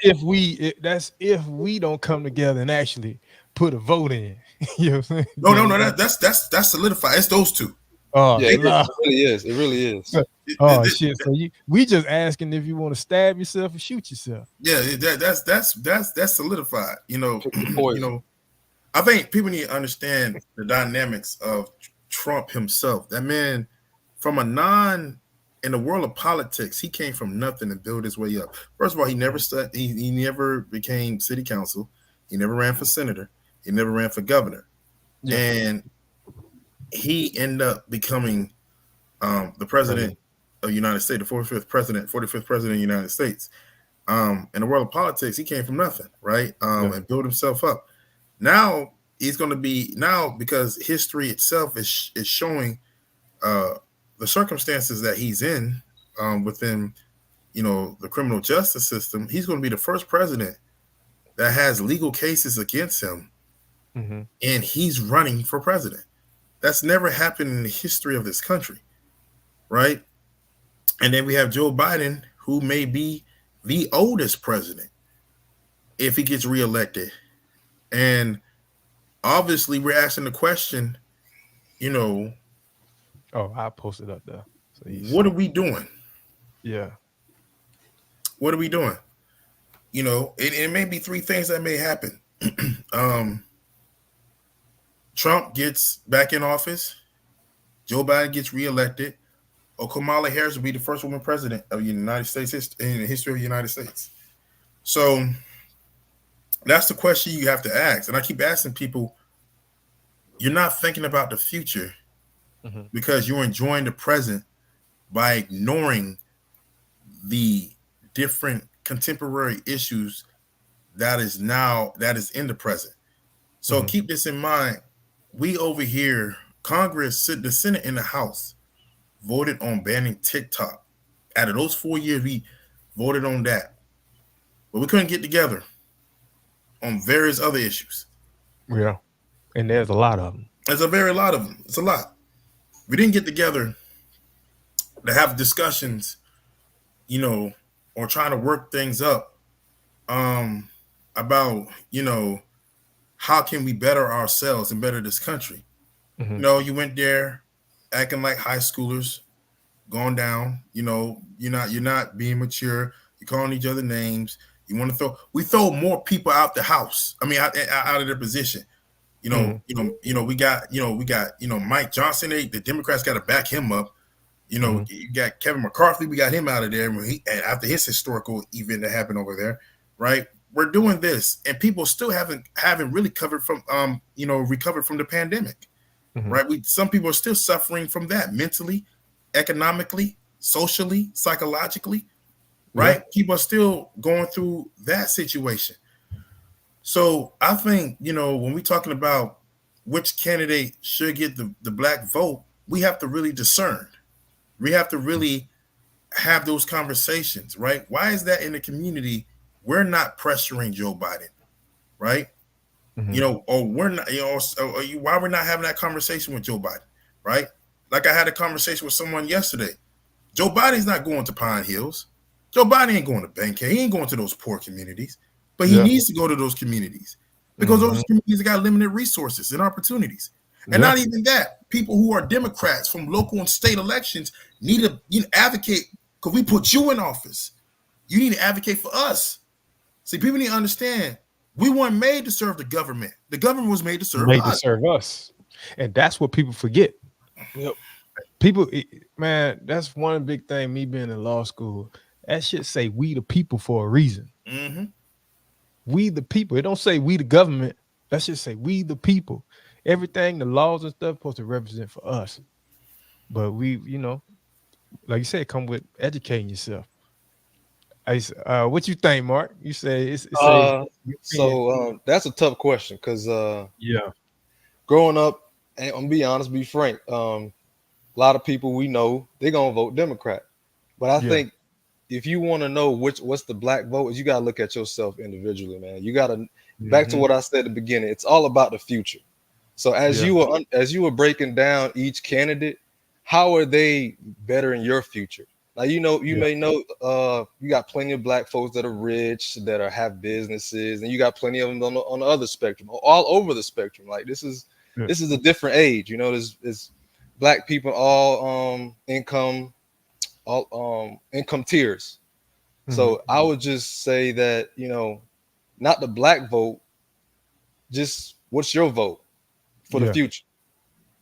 that's if we don't come together and actually put a vote in. You know what I'm saying? No. That's solidified. It's those two. Oh, Yeah, no. it really is. It really is. Oh shit! So we just asking if you want to stab yourself or shoot yourself. Yeah, that's solidified. Pick your poison. I think people need to understand the dynamics of Trump himself. That man, from in the world of politics, he came from nothing and built his way up. First of all, he never he never became city council. He never ran for senator. He never ran for governor. Yeah. And he ended up becoming the president of the United States, the 45th president of the United States. In the world of politics, he came from nothing, right? And built himself up. Now he's going to be because history itself is showing the circumstances that he's in within, the criminal justice system. He's going to be the first president that has legal cases against him, and he's running for president. That's never happened in the history of this country, right? And then we have Joe Biden, who may be the oldest president if he gets reelected. And obviously, we're asking the question, Oh, I posted up there. So what are we doing? Yeah. What are we doing? It may be three things that may happen. Trump gets back in office, Joe Biden gets reelected, or Kamala Harris will be the first woman president of the United States in the history of the United States. So that's the question you have to ask. And I keep asking people, you're not thinking about the future because you're enjoying the present by ignoring the different contemporary issues that is in the present. So keep this in mind. We over here, Congress, the Senate and the House voted on banning TikTok. Out of those 4 years, we voted on that. But we couldn't get together on various other issues. Yeah. And there's a lot of them. There's a very lot of them. It's a lot. We didn't get together to have discussions, or trying to work things up about, how can we better ourselves and better this country? You went there acting like high schoolers, going down, you're not being mature, you're calling each other names. You want to throw more people out the house. I mean, out of their position. We got Mike Johnson. The Democrats got to back him up. You got Kevin McCarthy. We got him out of there after his historical event that happened over there, right? We're doing this, and people still haven't really recovered from the pandemic, right? Some people are still suffering from that mentally, economically, socially, psychologically, right? Yeah. People are still going through that situation. So I think, when we're talking about which candidate should get the black vote, we have to really discern. We have to really have those conversations, right? Why is that in the community? We're not pressuring Joe Biden, right? Or we're not, why we're not having that conversation with Joe Biden, right? Like I had a conversation with someone yesterday. Joe Biden's not going to Pine Hills. Joe Biden ain't going to Bankhead. He ain't going to those poor communities, but he needs to go to those communities because those communities got limited resources and opportunities. And not even that, people who are Democrats from local and state elections need to advocate because we put you in office. You need to advocate for us. See, people need to understand we weren't made to serve the government. The government was made to serve us. And that's what people forget. Yep. People, man, that's one big thing, me being in law school. That shit say we the people for a reason. We the people. It don't say we the government. That shit say we the people. Everything, the laws and stuff, supposed to represent for us. But we, like you said, come with educating yourself. What you think, Mark? You say it's that's a tough question because yeah, growing up, and I'm gonna be honest, be frank, a lot of people we know they're gonna vote Democrat. But I Yeah. think if you want to know what's the black vote, is you gotta look at yourself individually, man. You gotta back to Mhm. what I said at the beginning. It's all about the future. So Yeah. as you were breaking down each candidate, how are they bettering your future? Now you Yeah. may know you got plenty of black folks that are rich, that are have businesses, and you got plenty of them on the other spectrum, all over the spectrum. Like Yeah. this is a different age. You know, there's black people all income tiers. Mhm. So I would just say that, not the black vote, just what's your vote for the Yeah. future.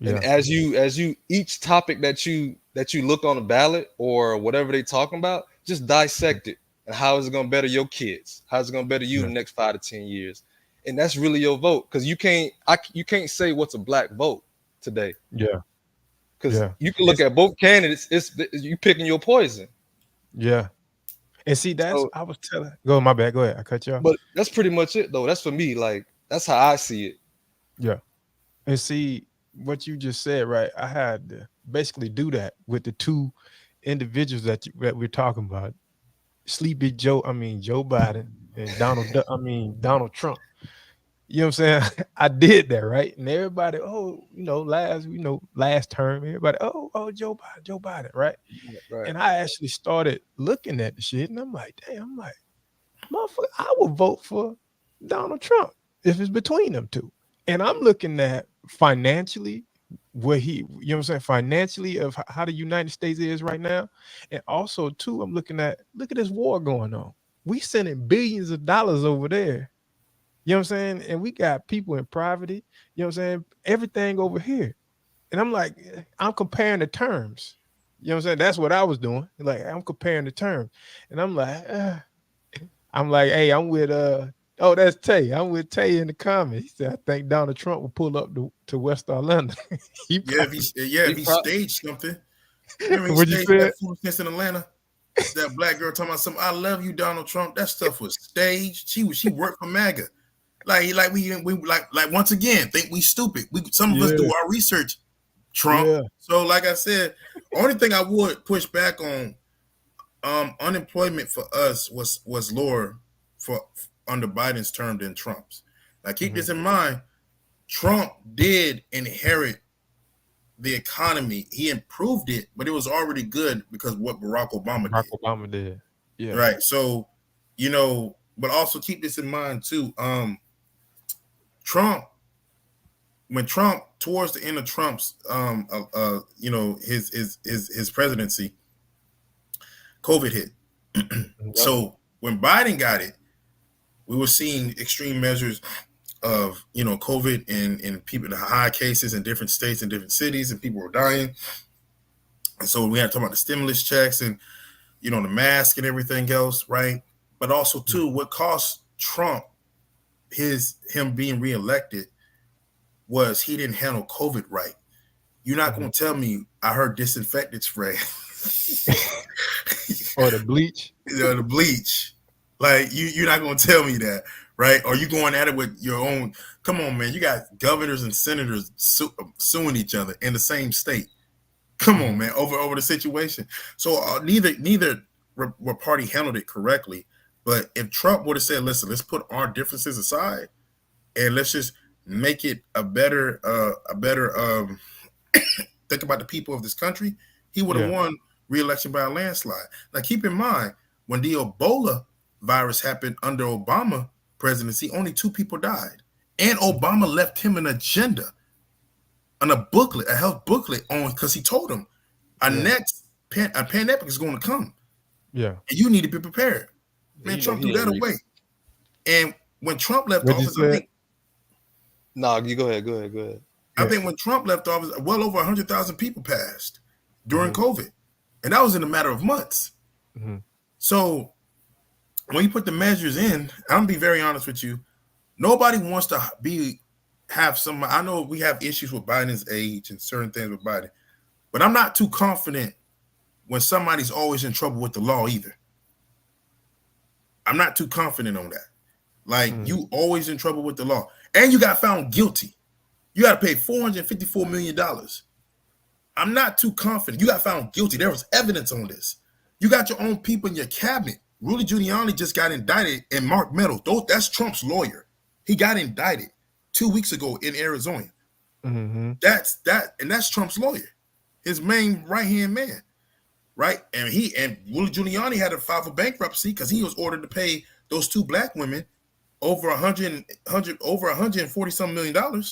And Yeah. as you each topic that you look on the ballot or whatever they talking about, just dissect it. And how is it gonna better your kids? How's it gonna better you in Yeah. the next 5 to 10 years? And that's really your vote. Because you can't say what's a black vote today. Yeah. Because Yeah. you can look It's at both candidates, it's you picking your poison. yeah. And see, that's So I was telling. Go, my bad. Go ahead. I cut you off. but that's pretty much it though. That's for me. Like that's how I see it. Yeah. And see what you just said, right? I had to basically do that with the two individuals that we're talking about. Sleepy Joe, I mean Joe Biden and Donald Trump. You know what I'm saying? I did that, right? And everybody, last term, everybody, Joe Biden, right? Right. And I actually started looking at the shit, and I'm like, damn, I'm like, motherfucker, I would vote for Donald Trump if it's between them two. And I'm looking at financially where he, you know what I'm saying, financially of how the United States is right now. And also, too, I'm looking at, look at this war going on. We sending billions of dollars over there. You know what I'm saying? And we got people in poverty, you know what I'm saying? Everything over here. And I'm like, I'm comparing the terms. You know what I'm saying? That's what I was doing. Like, I'm comparing the terms. And I'm like, hey, I'm with oh, that's Tay. I'm with Tay in the comments. He said, I think Donald Trump will pull up to West Orlando. he Yeah, probably, if he staged something. Remember he what you staged that said? foolishness in Atlanta? That black girl talking about something. I love you, Donald Trump. That stuff was staged. She worked for MAGA. Like we like once again think we stupid. Some of us do Yeah, our research. Trump. yeah. So like I said, only thing I would push back on, unemployment for us was lower for under Biden's term than Trump's. Now keep Mm-hmm. this in mind. Trump did inherit the economy. He improved it, but it was already good because of what Barack Obama Barack did. Obama did. Yeah. Right. So, but also keep this in mind too. Trump, when Trump towards the end of Trump's his presidency, COVID hit. Yep. So when Biden got it, we were seeing extreme measures of COVID and people, the high cases in different states and different cities, and people were dying. And so we had to talk about the stimulus checks and the mask and everything else, right? But also too, what cost Trump him being reelected was he didn't handle COVID right. You're not Mm-hmm. going to tell me I heard disinfectant spray Or the bleach. the bleach. Like you're not going to tell me that, right? Or you going at it with your own. Come on, man. You got governors and senators suing each other in the same state. Come on, man. Over the situation. So neither party handled it correctly. But if Trump would have said, "Listen, let's put our differences aside and let's just make it a better think about the people of this country," he would have won re-election by a landslide. Now, keep in mind, when the Ebola virus happened under Obama presidency, only 2 people died. And Obama left him an agenda, on a health booklet on, because he told him a pandemic is going to come. Yeah. And you need to be prepared. Man, Trump threw that away. And when Trump left office, I think. No, you go ahead. I think when Trump left office, well over 100,000 people passed during COVID. And that was in a matter of months. Mm-hmm. So when you put the measures in, I'm going to be very honest with you. Nobody wants to have some. I know we have issues with Biden's age and certain things with Biden, but I'm not too confident when somebody's always in trouble with the law either. I'm not too confident on that. Like, you always in trouble with the law, and you got found guilty. You got to pay $454 million. I'm not too confident. You got found guilty. There was evidence on this. You got your own people in your cabinet. Rudy Giuliani just got indicted, and Mark Meadows, that's Trump's lawyer. He got indicted 2 weeks ago in Arizona. Mm-hmm. That's Trump's lawyer, his main right-hand man, right? And Rudy Giuliani had to file for bankruptcy because he was ordered to pay those two black women over $140 million,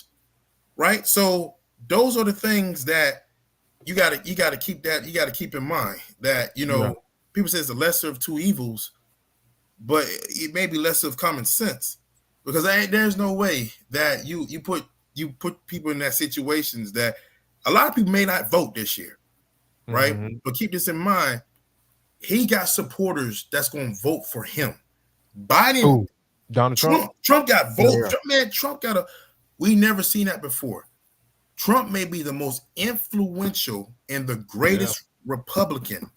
right? So those are the things that you gotta keep in mind, that people say it's the lesser of two evils, but it may be lesser of common sense, because there's no way that you put people in that situations that a lot of people may not vote this year, right? Mm-hmm. But keep this in mind, he got supporters that's going to vote for him. Biden, Donald Trump got votes. Yeah. Trump got we never seen that before. Trump may be the most influential and the greatest Republican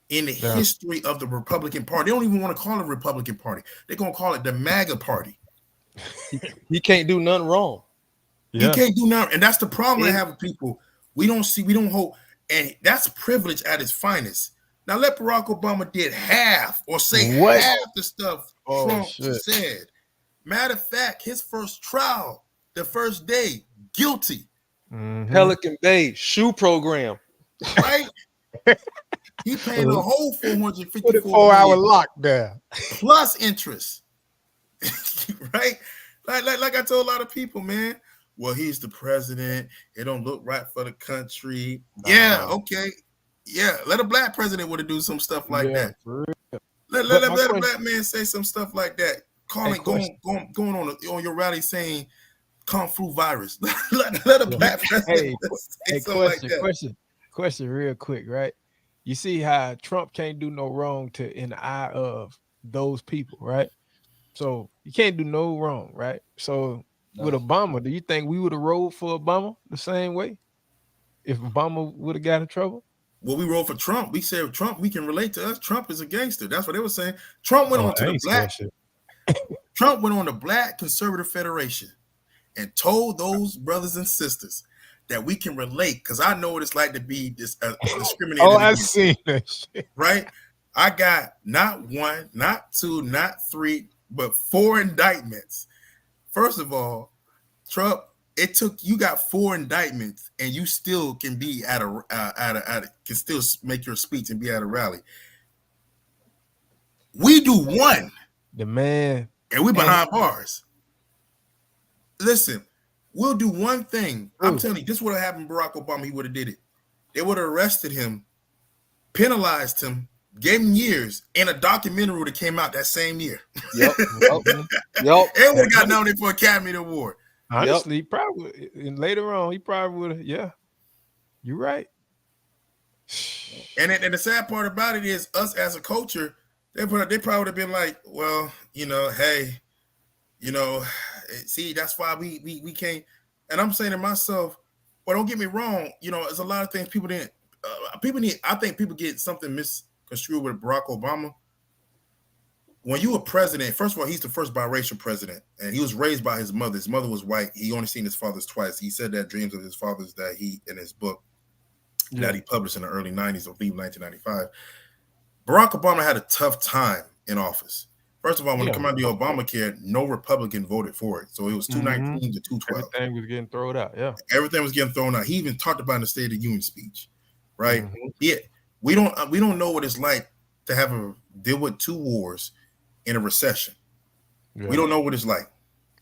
in the history of the Republican Party. They don't even want to call it Republican Party. They're going to call it the MAGA Party. He can't do nothing wrong. He can't do nothing. And that's the problem I have with people. We don't hope. And that's privilege at its finest. Now let Barack Obama did half or say half the stuff Trump said. Matter of fact, his first trial, the first day, guilty. Mm-hmm. Pelican Bay shoe program. Right? He paid a whole 4-hour lockdown plus interest. Right? Like I told a lot of people, man. Well, he's the president. It don't look right for the country. Yeah, okay. Yeah, let a black president would have do some stuff like that. Let a black man say some stuff like that. Going on your rally saying "Kung Flu virus." let a black president say something like that. Question, real quick, right? You see how Trump can't do no wrong in the eye of those people, right? So you can't do no wrong, right? So with Obama, do you think we would have rolled for Obama the same way if Obama would have got in trouble? Well, we rolled for Trump. We said Trump, we can relate to us. Trump is a gangster. That's what they were saying. Trump went on to the black. Trump went on the Black Conservative Federation and told those brothers and sisters that we can relate, because I know what it's like to be discriminated. I've seen that shit. Right? I got not one, not two, not three, but 4 indictments. First of all, Trump, you got 4 indictments, and you still can be can still make your speech and be at a rally. We do one, the man, and we behind bars. Listen, we'll do one thing. I'm telling you, this would have happened to Barack Obama. He would have did it. They would have arrested him, penalized him, gave him years, and a documentary would have came out that same year. Yep. And would have got nominated for Academy Award. Honestly, probably, and later on, he probably would have. Yeah, you're right. And the sad part about it is, us as a culture, they probably would have been like, well, hey, see, that's why we can't. And I'm saying to myself, well, don't get me wrong, there's a lot of things people didn't. I think people get something misconstrued with Barack Obama. When you were president, first of all, he's the first biracial president, and he was raised by his mother. His mother was white. He only seen his fathers twice. He said that dreams of his fathers that in his book that he published in the early 90s, I believe 1995. Barack Obama had a tough time in office. First of all, when it came out to the Obamacare, no Republican voted for it. So it was 219 to 212. Everything was getting thrown out. Yeah. Everything was getting thrown out. He even talked about in the State of the Union speech, right? Mm-hmm. Yeah. We don't know what it's like to have deal with 2 wars in a recession. Yeah. We don't know what it's like,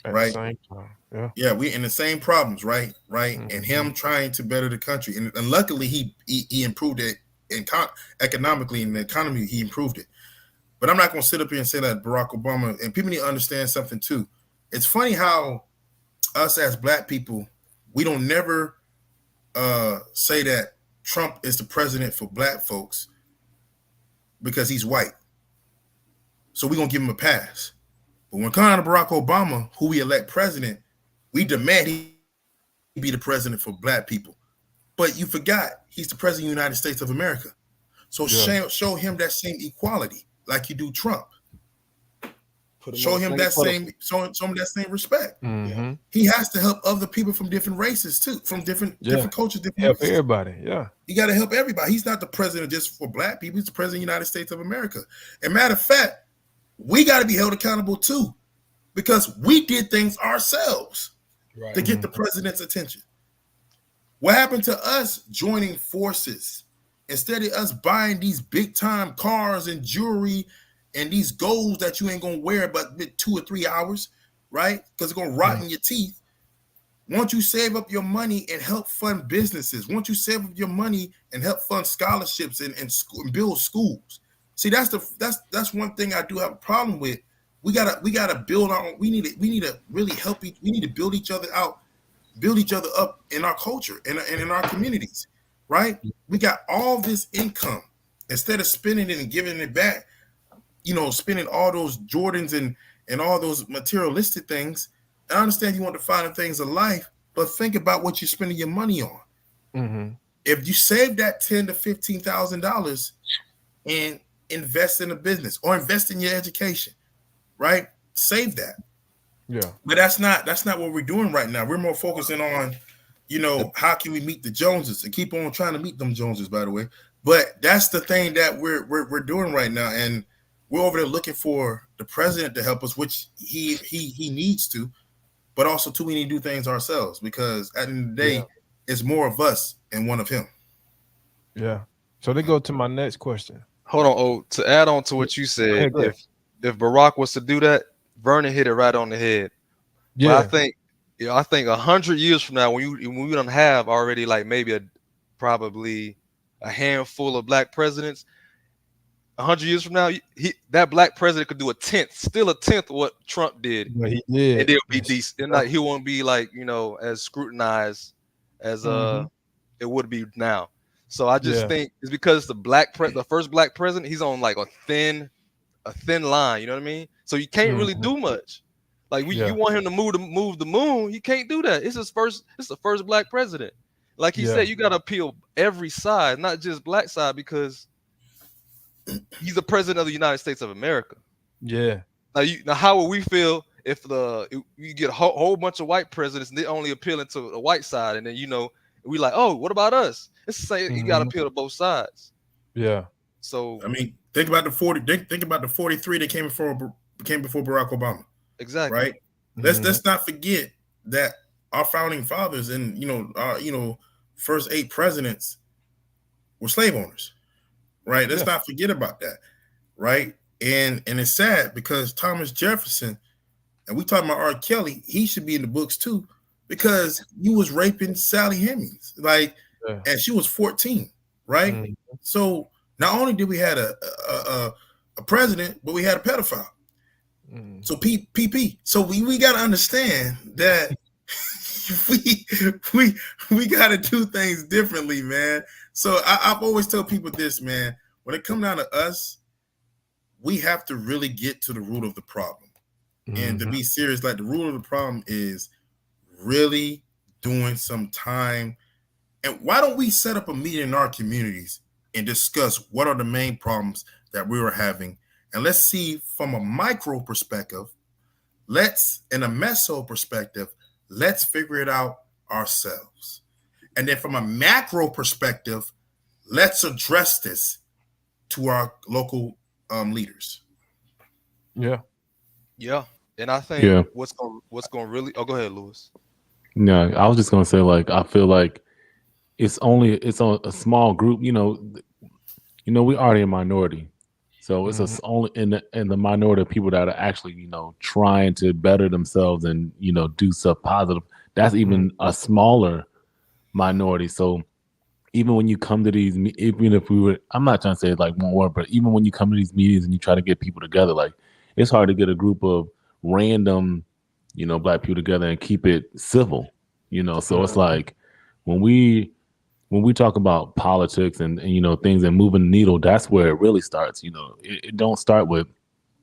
right? At the same time. Yeah, we in the same problems, right? Mm-hmm. And him trying to better the country, and luckily he improved it economically in the economy. He improved it, but I'm not going to sit up here and say that Barack Obama. And people need to understand something too. It's funny how us as Black people, we don't never say that Trump is the president for Black folks because he's white. So we're going to give him a pass. But when it comes to Barack Obama, who we elect president, we demand he be the president for Black people. But you forgot he's the president of the United States of America. So show him that same equality like you do Trump. show him that same respect. Mm-hmm. He has to help other people from different races too, from different cultures, different Help races. everybody. Yeah. You got to help everybody. He's not the president just for black people. He's the president of the United States of America. And matter of fact, we got to be held accountable too, because we did things ourselves to get the president's attention. What happened to us joining forces instead of us buying these big time cars and jewelry and these golds that you ain't gonna wear but 2 or 3 hours, right? Because it's gonna rot in your teeth. Won't you save up your money and help fund businesses? Won't you save up your money and help fund scholarships and build schools? See, that's one thing I do have a problem with. We gotta build our. We need to really help. We need to build each other out, build each other up in our culture and in our communities, right? We got all this income. Instead of spending it and giving it back, spending all those Jordans and all those materialistic things. I understand you want the finer things of life, but think about what you're spending your money on. Mm-hmm. If you save that $10,000 to $15,000 and invest in a business or invest in your education, right? Save that. Yeah. But that's not what we're doing right now. We're more focusing on, how can we meet the Joneses and keep on trying to meet them Joneses, by the way. But that's the thing that we're doing right now. And we're over there looking for the president to help us, which he needs to, but also too, we need to do things ourselves, because at the end of the day, it's more of us and one of him. Yeah. So they go to my next question. Hold on, to add on to what you said, if Barack was to do that, Vernon hit it right on the head. Yeah. But I think 100 years from now, when we don't have already like maybe probably a handful of black presidents, 100 years from now, that black president could do a tenth of what Trump did. But he did. And it'll be decent. And like he won't be like, as scrutinized as it would be now. So I just think it's because the first black president, he's on like a thin line, you know what I mean? So you can't really do much. Like you want him to move the moon, he can't do that. It's the first black president. Like he said, you got to appeal every side, not just black side, because he's the president of the United States of America. Yeah. Now how would we feel if you get a whole bunch of white presidents and they're only appealing to the white side, and then we like, oh, what about us? It's the same. You got to appeal to both sides. Yeah. So I mean, think about the 43 that came before Barack Obama. Exactly. Right. Let's not forget that our founding fathers and our first 8 presidents were slave owners. Right. Let's not forget about that. Right. And it's sad because Thomas Jefferson, and we talking about R. Kelly, he should be in the books too, because he was raping Sally Hemings, and she was 14. Right. Mm-hmm. So not only did we had a president, but we had a pedophile. Mm. So PP. So we got to understand that we got to do things differently, man. So I've always tell people this, man. When it comes down to us, we have to really get to the root of the problem. Mm-hmm. And to be serious, like the root of the problem is really doing some time. And why don't we set up a meeting in our communities and discuss what are the main problems that we were having? And let's see from a micro perspective, in a meso perspective, let's figure it out ourselves. And then from a macro perspective, let's address this to our local leaders. Yeah. And I think what's going to really, go ahead, Lewis. Yeah, I was just going to say, like, I feel like it's a small group, we already a minority. So it's only in the minority of people that are actually, trying to better themselves and, do stuff positive. That's even a smaller minority. So even when you come to these, even if I'm not trying to say it like one word, but even when you come to these meetings and you try to get people together, like it's hard to get a group of random, black people together and keep it civil, So it's like when we talk about politics and things and moving the needle, that's where it really starts. It don't start with,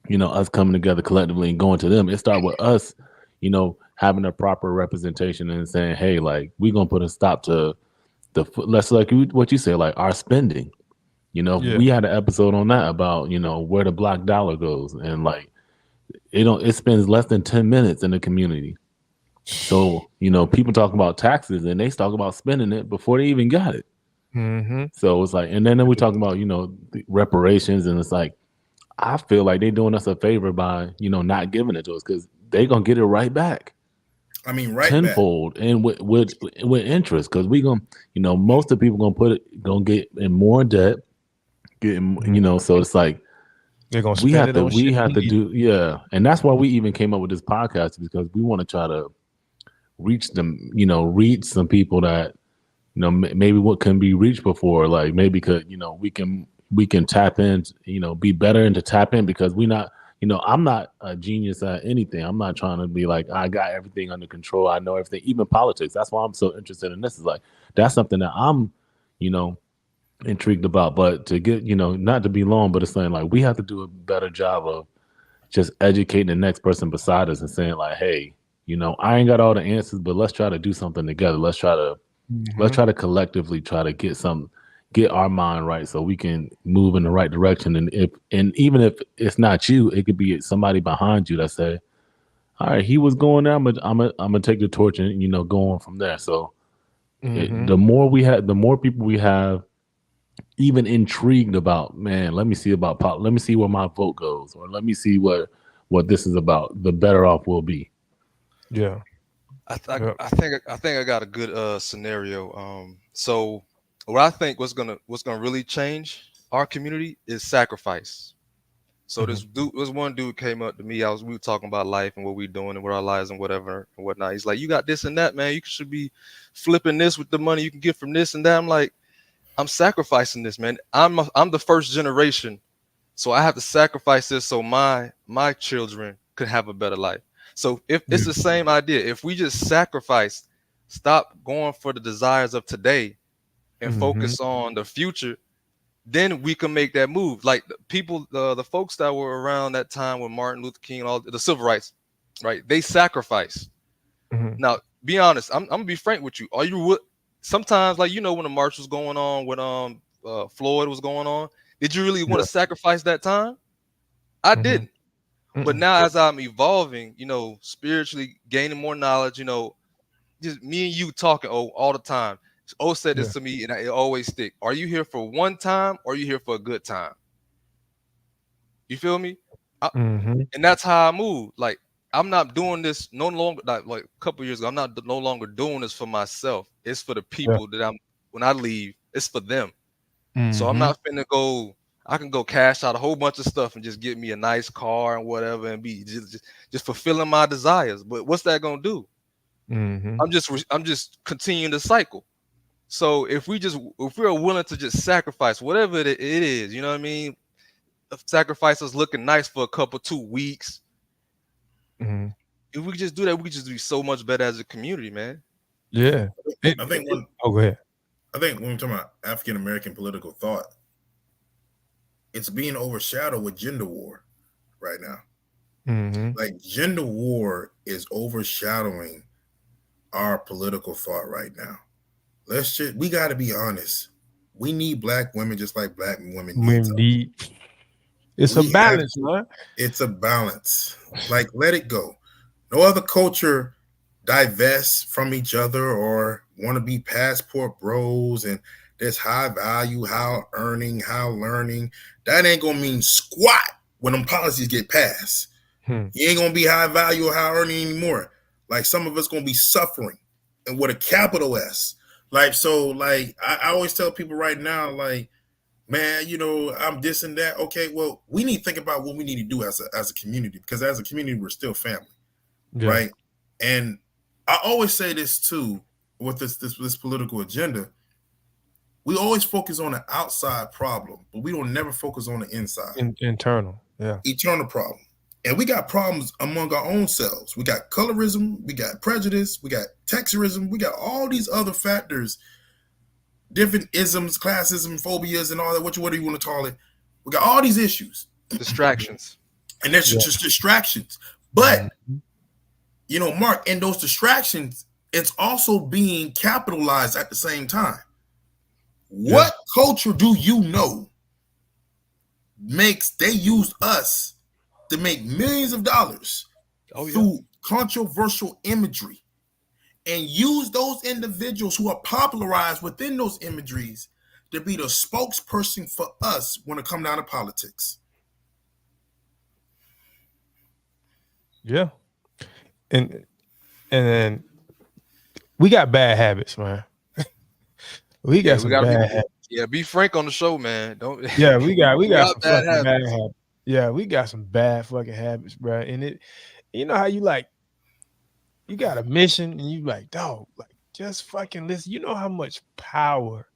us coming together collectively and going to them. It starts with us, having a proper representation and saying, hey, like we're going to put a stop to let's like what you say, like our spending, we had an episode on that about, where the black dollar goes. And like, it spends less than 10 minutes in the community. So, people talk about taxes and they talk about spending it before they even got it. Mm-hmm. So it's like, and then we talk about, the reparations, and it's like, I feel like they're doing us a favor by, not giving it to us, because they're gonna get it right back. I mean, right back. Tenfold, and with interest, because we gonna, most of the people gonna get in more debt, so it's like They're gonna we spend have it to on shit we need. do, yeah, and that's why we even came up with this podcast, because we want to try to reach them, reach some people that maybe what can be reached before, like maybe could we can tap in, be better and to tap in, because we not, I'm not a genius at anything. I'm not trying to be like, I got everything under control, I know everything, even politics. That's why I'm so interested in this. Is like, that's something that I'm, intrigued about. But to get, not to be long, but it's saying like we have to do a better job of just educating the next person beside us and saying like, hey, I ain't got all the answers, but let's try to do something together. Let's try to collectively try to get our mind right, so we can move in the right direction. And even if it's not you, it could be somebody behind you that say, all right, he was going there, I'm gonna take the torch and go on from there. So the more people we have even intrigued about, man, let me see about pop, let me see where my vote goes, or let me see what this is about, the better off we'll be. Yeah. I think I got a good scenario. So what I think what's gonna really change our community is sacrifice. So this one dude came up to me. We were talking about life and what we doing and what our lives and whatever and whatnot. He's like, you got this and that, man. You should be flipping this with the money you can get from this and that. I'm like, I'm sacrificing this, man. I'm the first generation, so I have to sacrifice this so my children could have a better life. So if it's the same idea, if we just sacrifice, stop going for the desires of today and focus on the future, then we can make that move. Like the people, the folks that were around that time with Martin Luther King and all the civil rights, right? They sacrificed. Now, be honest. I'm gonna be frank with you. Are you sometimes, like, when the march was going on, when Floyd was going on, did you really want to sacrifice that time? I didn't. But now, as I'm evolving, spiritually gaining more knowledge, just me and you talking all the time. Said this to me, and it always stick. Are you here for one time, or are you here for a good time? You feel me? And that's how I move. Like, I'm not doing this no longer. Like a couple years ago, I'm not no longer doing this for myself. It's for the people that when I leave, it's for them. So I'm not finna go. I can go cash out a whole bunch of stuff and just get me a nice car and whatever, and be just fulfilling my desires. But what's that gonna do? I'm just continuing the cycle. So if we're willing to just sacrifice whatever it is, you know what I mean? Sacrifice us looking nice for a couple 2 weeks. If we just do that, we could just be so much better as a community, man. Yeah. I think go ahead. I think when we're talking about African American political thought, it's being overshadowed with gender war right now. Like, gender war is overshadowing our political thought right now. We got to be honest. We need black women just like black women need. It's a balance, man. It's a balance. Like, let it go. No other culture divests from each other or want to be passport bros and there's high value, how earning, how learning. That ain't gonna mean squat when them policies get passed. You ain't gonna be high value or high earning anymore. Like, some of us gonna be suffering, and with a capital S. Like, so, like, I always tell people right now, like, man, I'm this and that. Okay, well, we need to think about what we need to do as a community, because as a community, we're still family, right? And I always say this too with this political agenda. We always focus on the outside problem, but we don't never focus on the inside. Internal problem. And we got problems among our own selves. We got colorism, we got prejudice, we got texturism, we got all these other factors, different isms, classism, phobias, and all that. What do you want to call it? We got all these issues. Distractions. And there's just distractions. But, Mark, in those distractions, it's also being capitalized at the same time. What culture do you know they use us to make millions of dollars through controversial imagery and use those individuals who are popularized within those imageries to be the spokesperson for us when it comes down to politics. Yeah. And then we got bad habits, man. We got some bad habits. Yeah, be frank on the show, man. Don't. Yeah, we got some bad fucking bad habits. habits. Yeah, we got some bad fucking habits, bro. And it, you know how you like, you got a mission and you like, dog, like just fucking listen. You know how much power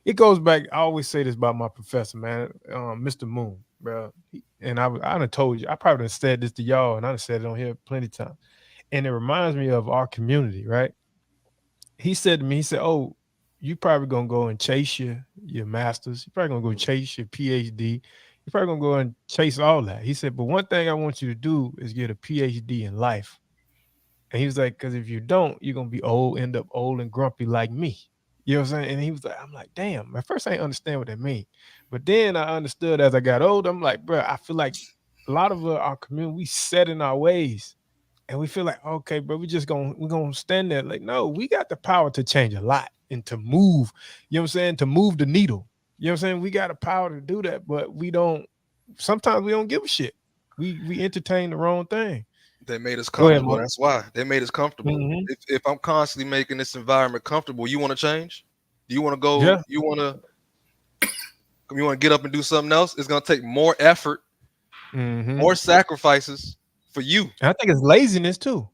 it goes back. I always say this about my professor, man, Mr. Moon, bro. And I done told you, I probably done said this to y'all, and I done said it on here plenty of times. And it reminds me of our community, right? He said to me, he said, "Oh, you probably gonna go and chase your masters. You're probably gonna go chase your PhD. You're probably gonna go and chase all that." He said, "But one thing I want you to do is get a PhD in life." And he was like, "Because if you don't, you're gonna be old, end up old and grumpy like me." You know what I'm saying? And he was like, I'm like, damn. At first, I didn't understand what that mean, but then I understood as I got older. I'm like, bro, I feel like a lot of our community, we set in our ways. And we feel like, okay, bro, we're gonna stand there. Like, no, we got the power to change a lot and to move, you know what I'm saying? To move the needle. You know what I'm saying? We got the power to do that, but sometimes we don't give a shit. We entertain the wrong thing. They made us Go ahead, comfortable. Mark. That's why they made us comfortable. Mhm. If I'm constantly making this environment comfortable, you want to change? Do you want to go? Yeah. You want to get up and do something else? It's gonna take more effort, more sacrifices for you. And I think it's laziness too.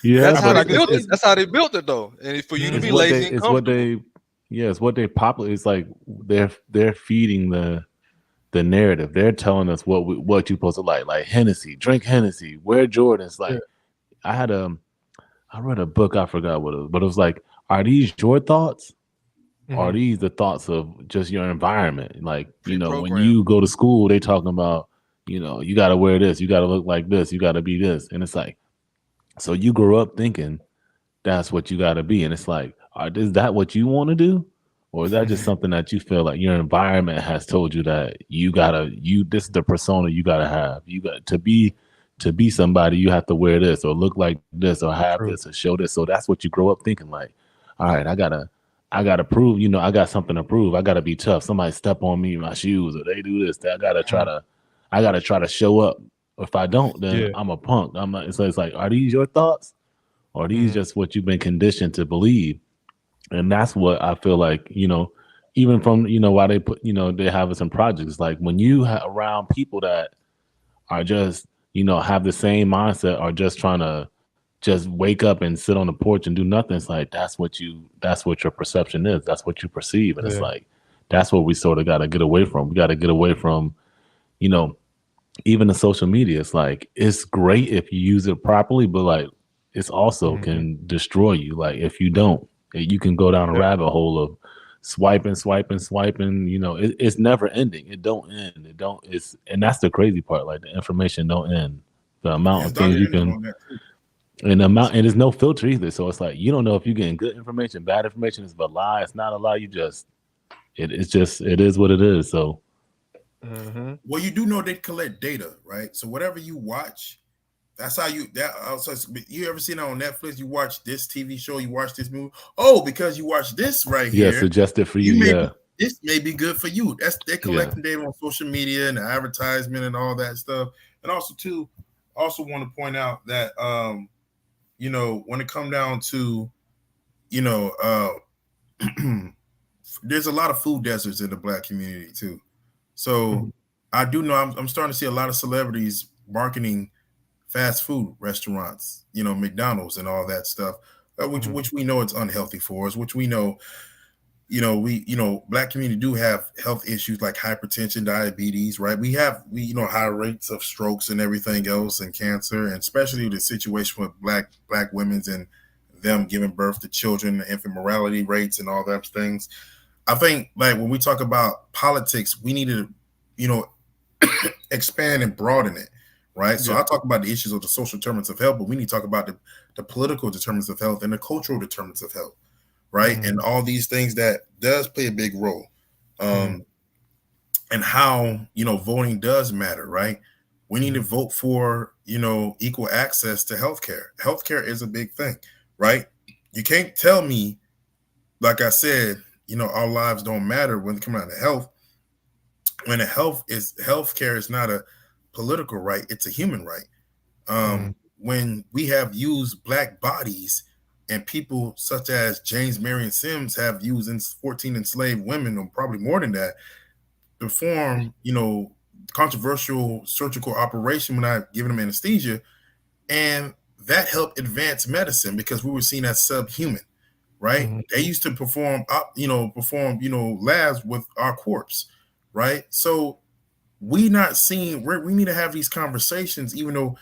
Yeah, That's how but they built it. That's how they built it, though. And for you to be lazy and comfortable, it's what they popular. It's like they're feeding the narrative. They're telling us what you're supposed to like Hennessy, drink Hennessy, wear Jordans. Like I read a book, I forgot what it was, but it was like, are these your thoughts? Or are these the thoughts of just your environment? Like, you know, when you go to school, they talking about, you know, you got to wear this, you got to look like this, you got to be this. And it's like, so you grow up thinking that's what you got to be. And it's like, is that what you want to do? Or is that just something that you feel like your environment has told you that this is the persona you got to have. You got to be somebody, you have to wear this or look like this or have this or show this. So that's what you grow up thinking, like, all right, I gotta prove, you know, I got something to prove. I gotta be tough. Somebody step on me in my shoes or they do this. I gotta try to show up. If I don't, then I'm a punk. I'm not. So it's like, are these your thoughts, or are these just what you've been conditioned to believe? And that's what I feel like, you know, even from, you know, why they put, you know, they have us in projects. Like when you around people that are just, you know, have the same mindset, or just trying to just wake up and sit on the porch and do nothing. It's like, that's what your perception is. That's what you perceive. And it's like, that's what we sort of got to get away from. We got to get away from, you know, even the social media. It's like, it's great if you use it properly, but like, it's also can destroy you. Like if you don't, you can go down a rabbit hole of swiping. You know, it's never ending. It don't end. And that's the crazy part. Like the information don't end. The amount of things you can. And there's no filter either. So it's like, you don't know if you're getting good information, bad information. Is a lie. It's not a lie. It is what it is. So, well, you do know they collect data, right? So whatever you watch, that's how you ever seen it on Netflix? You watch this TV show, you watch this movie. Oh, because you watch this right here. Yeah, suggested for you. This may be good for you. They're collecting data on social media and the advertisement and all that stuff. And also want to point out that you know, when it come down to, you know, there's a lot of food deserts in the Black community too. So I do know I'm starting to see a lot of celebrities marketing fast food restaurants, you know, McDonald's and all that stuff, which we know it's unhealthy for us, which we know, Black community do have health issues like hypertension, diabetes, right? We high rates of strokes and everything else, and cancer, and especially the situation with black women's and them giving birth to children, infant mortality rates and all that things. I think like when we talk about politics, we need to, you know, expand and broaden it, right? So I talk about the issues of the social determinants of health, but we need to talk about the political determinants of health and the cultural determinants of health. Right. And all these things that does play a big role. and how, voting does matter, right? We need to vote for, equal access to healthcare. Healthcare is a big thing, right? You can't tell me, like I said, our lives don't matter when it comes out to health. When healthcare is not a political right, it's a human right. When we have used black bodies and people such as James Marion Sims have used 14 enslaved women, or probably more than that, perform, controversial surgical operation without giving them anesthesia, and that helped advance medicine because we were seen as subhuman, right? They used to perform labs with our corpse, right? So we need to have these conversations, even though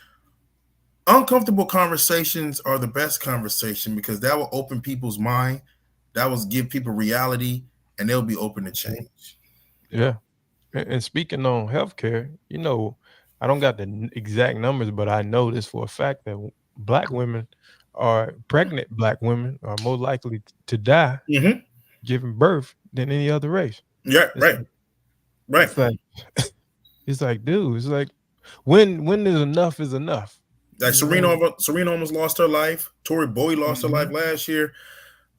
uncomfortable conversations are the best conversation, because that will open people's mind, that will give people reality, and they'll be open to change. Yeah. And speaking on healthcare, I don't got the exact numbers, but I know this for a fact that pregnant black women are more likely to die giving birth than any other race. Yeah, It's right. It's like, dude, it's like, when is enough is enough. Like Serena almost lost her life. Tori Bowie lost her life last year.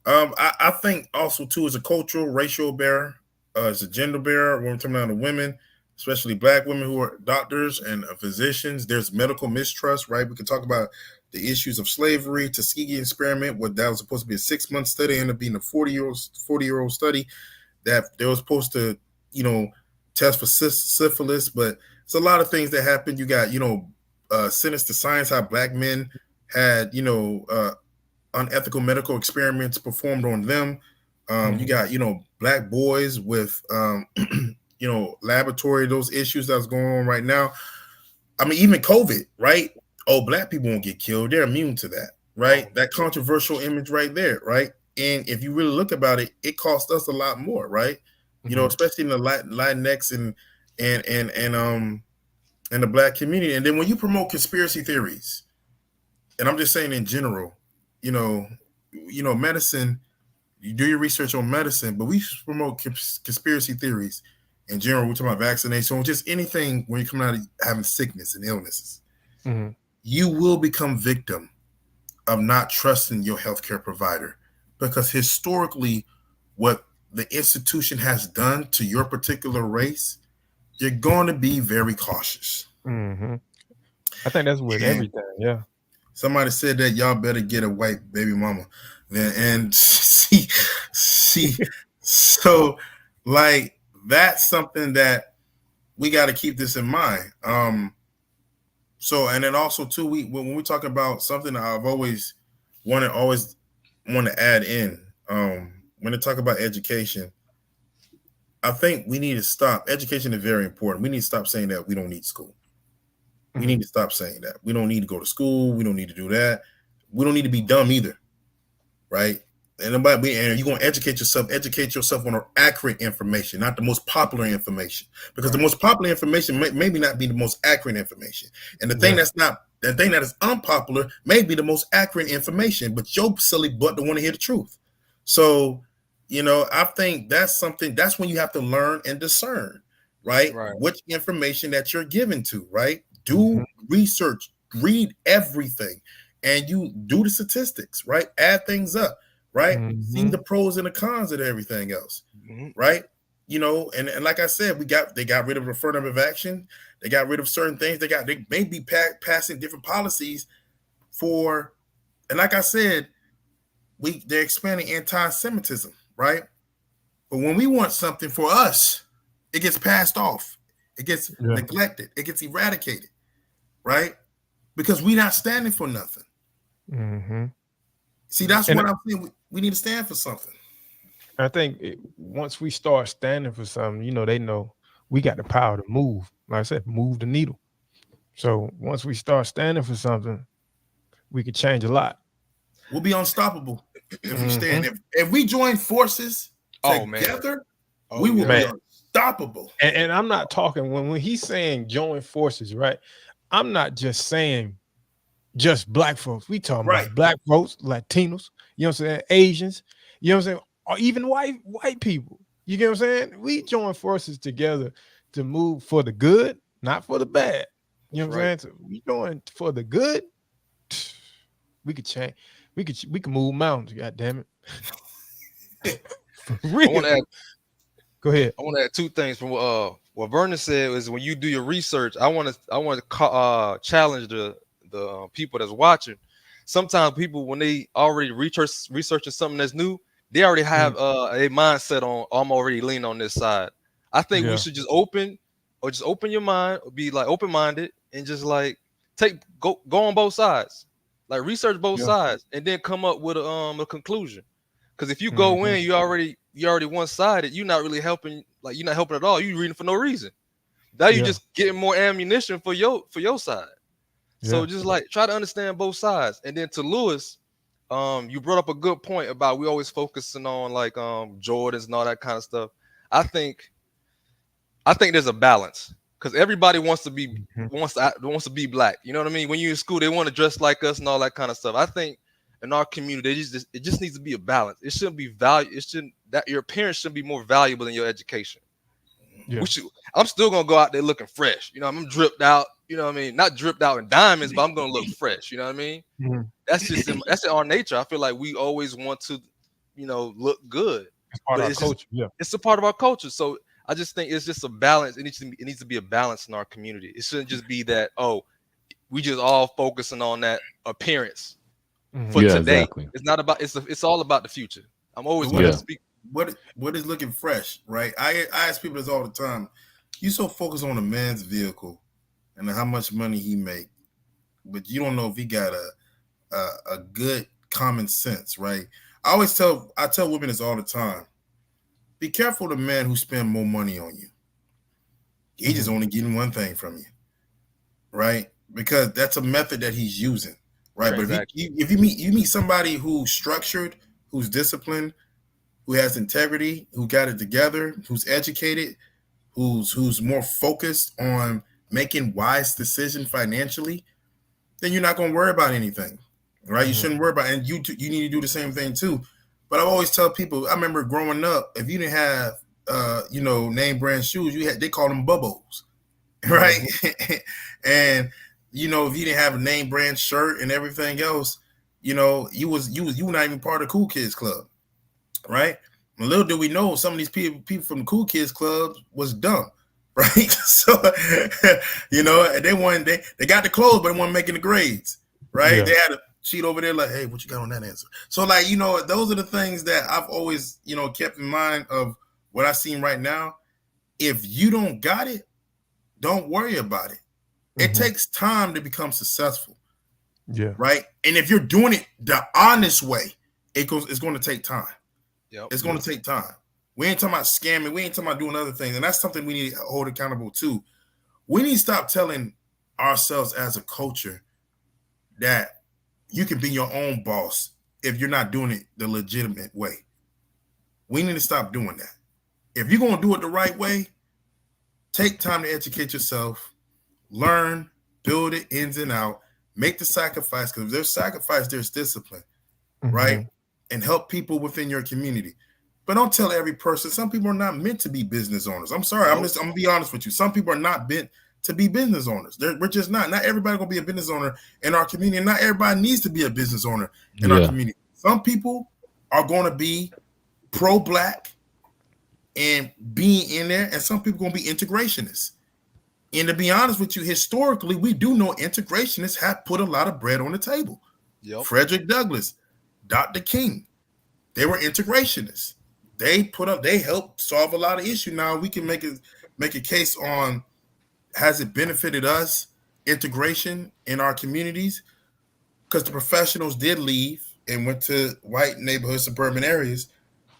I think also too, is a cultural, racial barrier, it's a gender barrier when we're talking about the women, especially black women who are doctors and physicians. There's medical mistrust, right? We can talk about the issues of slavery, Tuskegee experiment, what that was supposed to be a 6-month study, ended up being a 40-year-old study that they were supposed to, test for syphilis, but it's a lot of things that happened. You got, sinister science, how black men had, unethical medical experiments performed on them. You got, black boys with, laboratory, those issues that's going on right now. I mean, even COVID, right? Oh, black people won't get killed. They're immune to that, right? That controversial image right there, right? And if you really look about it, it cost us a lot more, right? Especially in the Latinx and the black community. And then when you promote conspiracy theories, and I'm just saying in general, medicine, you do your research on medicine, but we promote conspiracy theories in general. We're talking about vaccination, just anything when you come out of having sickness and illnesses. You will become victim of not trusting your healthcare provider, because historically, what the institution has done to your particular race, you're going to be very cautious. I think that's with everything. Yeah. Somebody said that y'all better get a white baby mama. And see, so like that's something that we got to keep this in mind. So, and then also too, when we talk about something that I've always want to add in, when they talk about education, I think we need to stop. Education is very important. We need to stop saying that we don't need school. We need to stop saying that. We don't need to go to school. We don't need to do that. We don't need to be dumb either, right? And you're going to educate yourself on accurate information, not the most popular information, because the most popular information may maybe not be the most accurate information. And the thing that is unpopular may be the most accurate information, but your silly butt don't want to hear the truth. So, I think that's when you have to learn and discern, right? Which information that you're given to, right? Do research, read everything, and you do the statistics, right? Add things up, right? See the pros and the cons of everything else, right? And like I said, they got rid of affirmative action. They got rid of certain things. They may be passing different policies for, and like I said, they're expanding anti-Semitism, right? But when we want something for us, it gets passed off. It gets neglected. It gets eradicated, right? Because we're not standing for nothing. See, that's what I'm saying. We need to stand for something. I think once we start standing for something, they know we got the power to move. Like I said, move the needle. So once we start standing for something, we could change a lot. We'll be unstoppable if we stand. If we join forces together, we will be unstoppable. And I'm not talking when he's saying join forces, right? I'm not just saying just black folks. We talking about black folks, Latinos, you know what I'm saying, Asians, you know what I'm saying, or even white people. You get what I'm saying? We join forces together to move for the good, not for the bad. You know what I'm Right. saying? So we doing for the good. We could change. We could move mountains. God damn it, for I want to real. add Go ahead. I want to add two things from what Vernon said is when you do your research, I want to challenge the people that's watching. Sometimes people when they already researching something that's new, they already have a mindset on I'm already leaning on this side. I think we Yeah. should just open your mind, or be like open minded, and just like go on both sides, like research both Yeah. sides, and then come up with a conclusion. Because if you go Mhm. in, you already one sided. You're not really helping. Like you're not helping at all. You reading for no reason. Now you Yeah. just getting more ammunition for your side. So Yeah. just like try to understand both sides. And then to Lewis, you brought up a good point about we always focusing on like Jordans and all that kind of stuff. I think there's a balance because everybody wants to be Mhm. wants to be black. You know what I mean? When you're in school, they want to dress like us and all that kind of stuff. I think in our community, it just needs to be a balance. It shouldn't be value. It shouldn't that your parents should be more valuable than your education. Yeah. We should. I'm still gonna go out there looking fresh. You know, I'm dripped out. You know what I mean? Not dripped out in diamonds, but I'm gonna look fresh. You know what I mean? Mhm. That's in our nature. I feel like we always want to, look good, It's part but of our culture. Yeah. it's a part of our culture. So I just think it's just a balance. It needs to be a balance in our community. It shouldn't just be that we just all focusing on that appearance for Mhm. Yeah, today. exactly. It's not about it's all about the future. I'm always What going to Yeah. speak. what is looking fresh, right? I ask people this all the time. You so focused on a man's vehicle and how much money he make, but you don't know if he got a good common sense, right? I tell women this all the time. Be careful the man who spend more money on you. He just Mhm. only getting one thing from you, right? Because that's a method that he's using, right? But Transaction. if you meet somebody who's structured, who's disciplined, who has integrity, who got it together, who's educated, who's more focused on making wise decisions financially, then you're not going to worry about anything, right? You Mhm. shouldn't worry about, and you need to do the same thing too. But I always tell people, I remember growing up, if you didn't have name brand shoes, they called them bubbles, right? Mhm. And if you didn't have a name brand shirt and everything else, you were not even part of the cool kids club, right? And little did we know some of these people from the cool kids clubs was dumb, right? So they got the clothes, but they weren't making the grades, right? Yeah. They had a sheet over there like, hey, what you got on that answer? So like, those are the things that I've always, kept in mind of what I seen right now. If you don't got it, don't worry about it. It Mhm. takes time to become successful, Yeah. right? And if you're doing it the honest way, it's going to take time. Yep. It's going Yeah. to take time. We ain't talking about scamming. We ain't talking about doing other things. And that's something we need to hold accountable to. We need to stop telling ourselves as a culture that you can be your own boss if you're not doing it the legitimate way. We need to stop doing that. If you're going to do it the right way, take time to educate yourself, learn, build it ins and out, make the sacrifice, because if there's sacrifice, there's discipline, right? Mhm. And help people within your community. But don't tell every person. Some people are not meant to be business owners. I'm sorry. I'm Nope. gonna be honest with you. Some people are not meant to be business owners. We're just not. Not everybody gonna be a business owner in our community. And not everybody needs to be a business owner in our Yeah. community. Some people are gonna be pro-black and being in there, and some people gonna be integrationists. And to be honest with you, historically, we do know integrationists have put a lot of bread on the table. Yep. Frederick Douglass, Dr. King, they were integrationists. They helped solve a lot of issues. Now we can make a case on, has it benefited us, integration in our communities? Because the professionals did leave and went to white neighborhood suburban areas.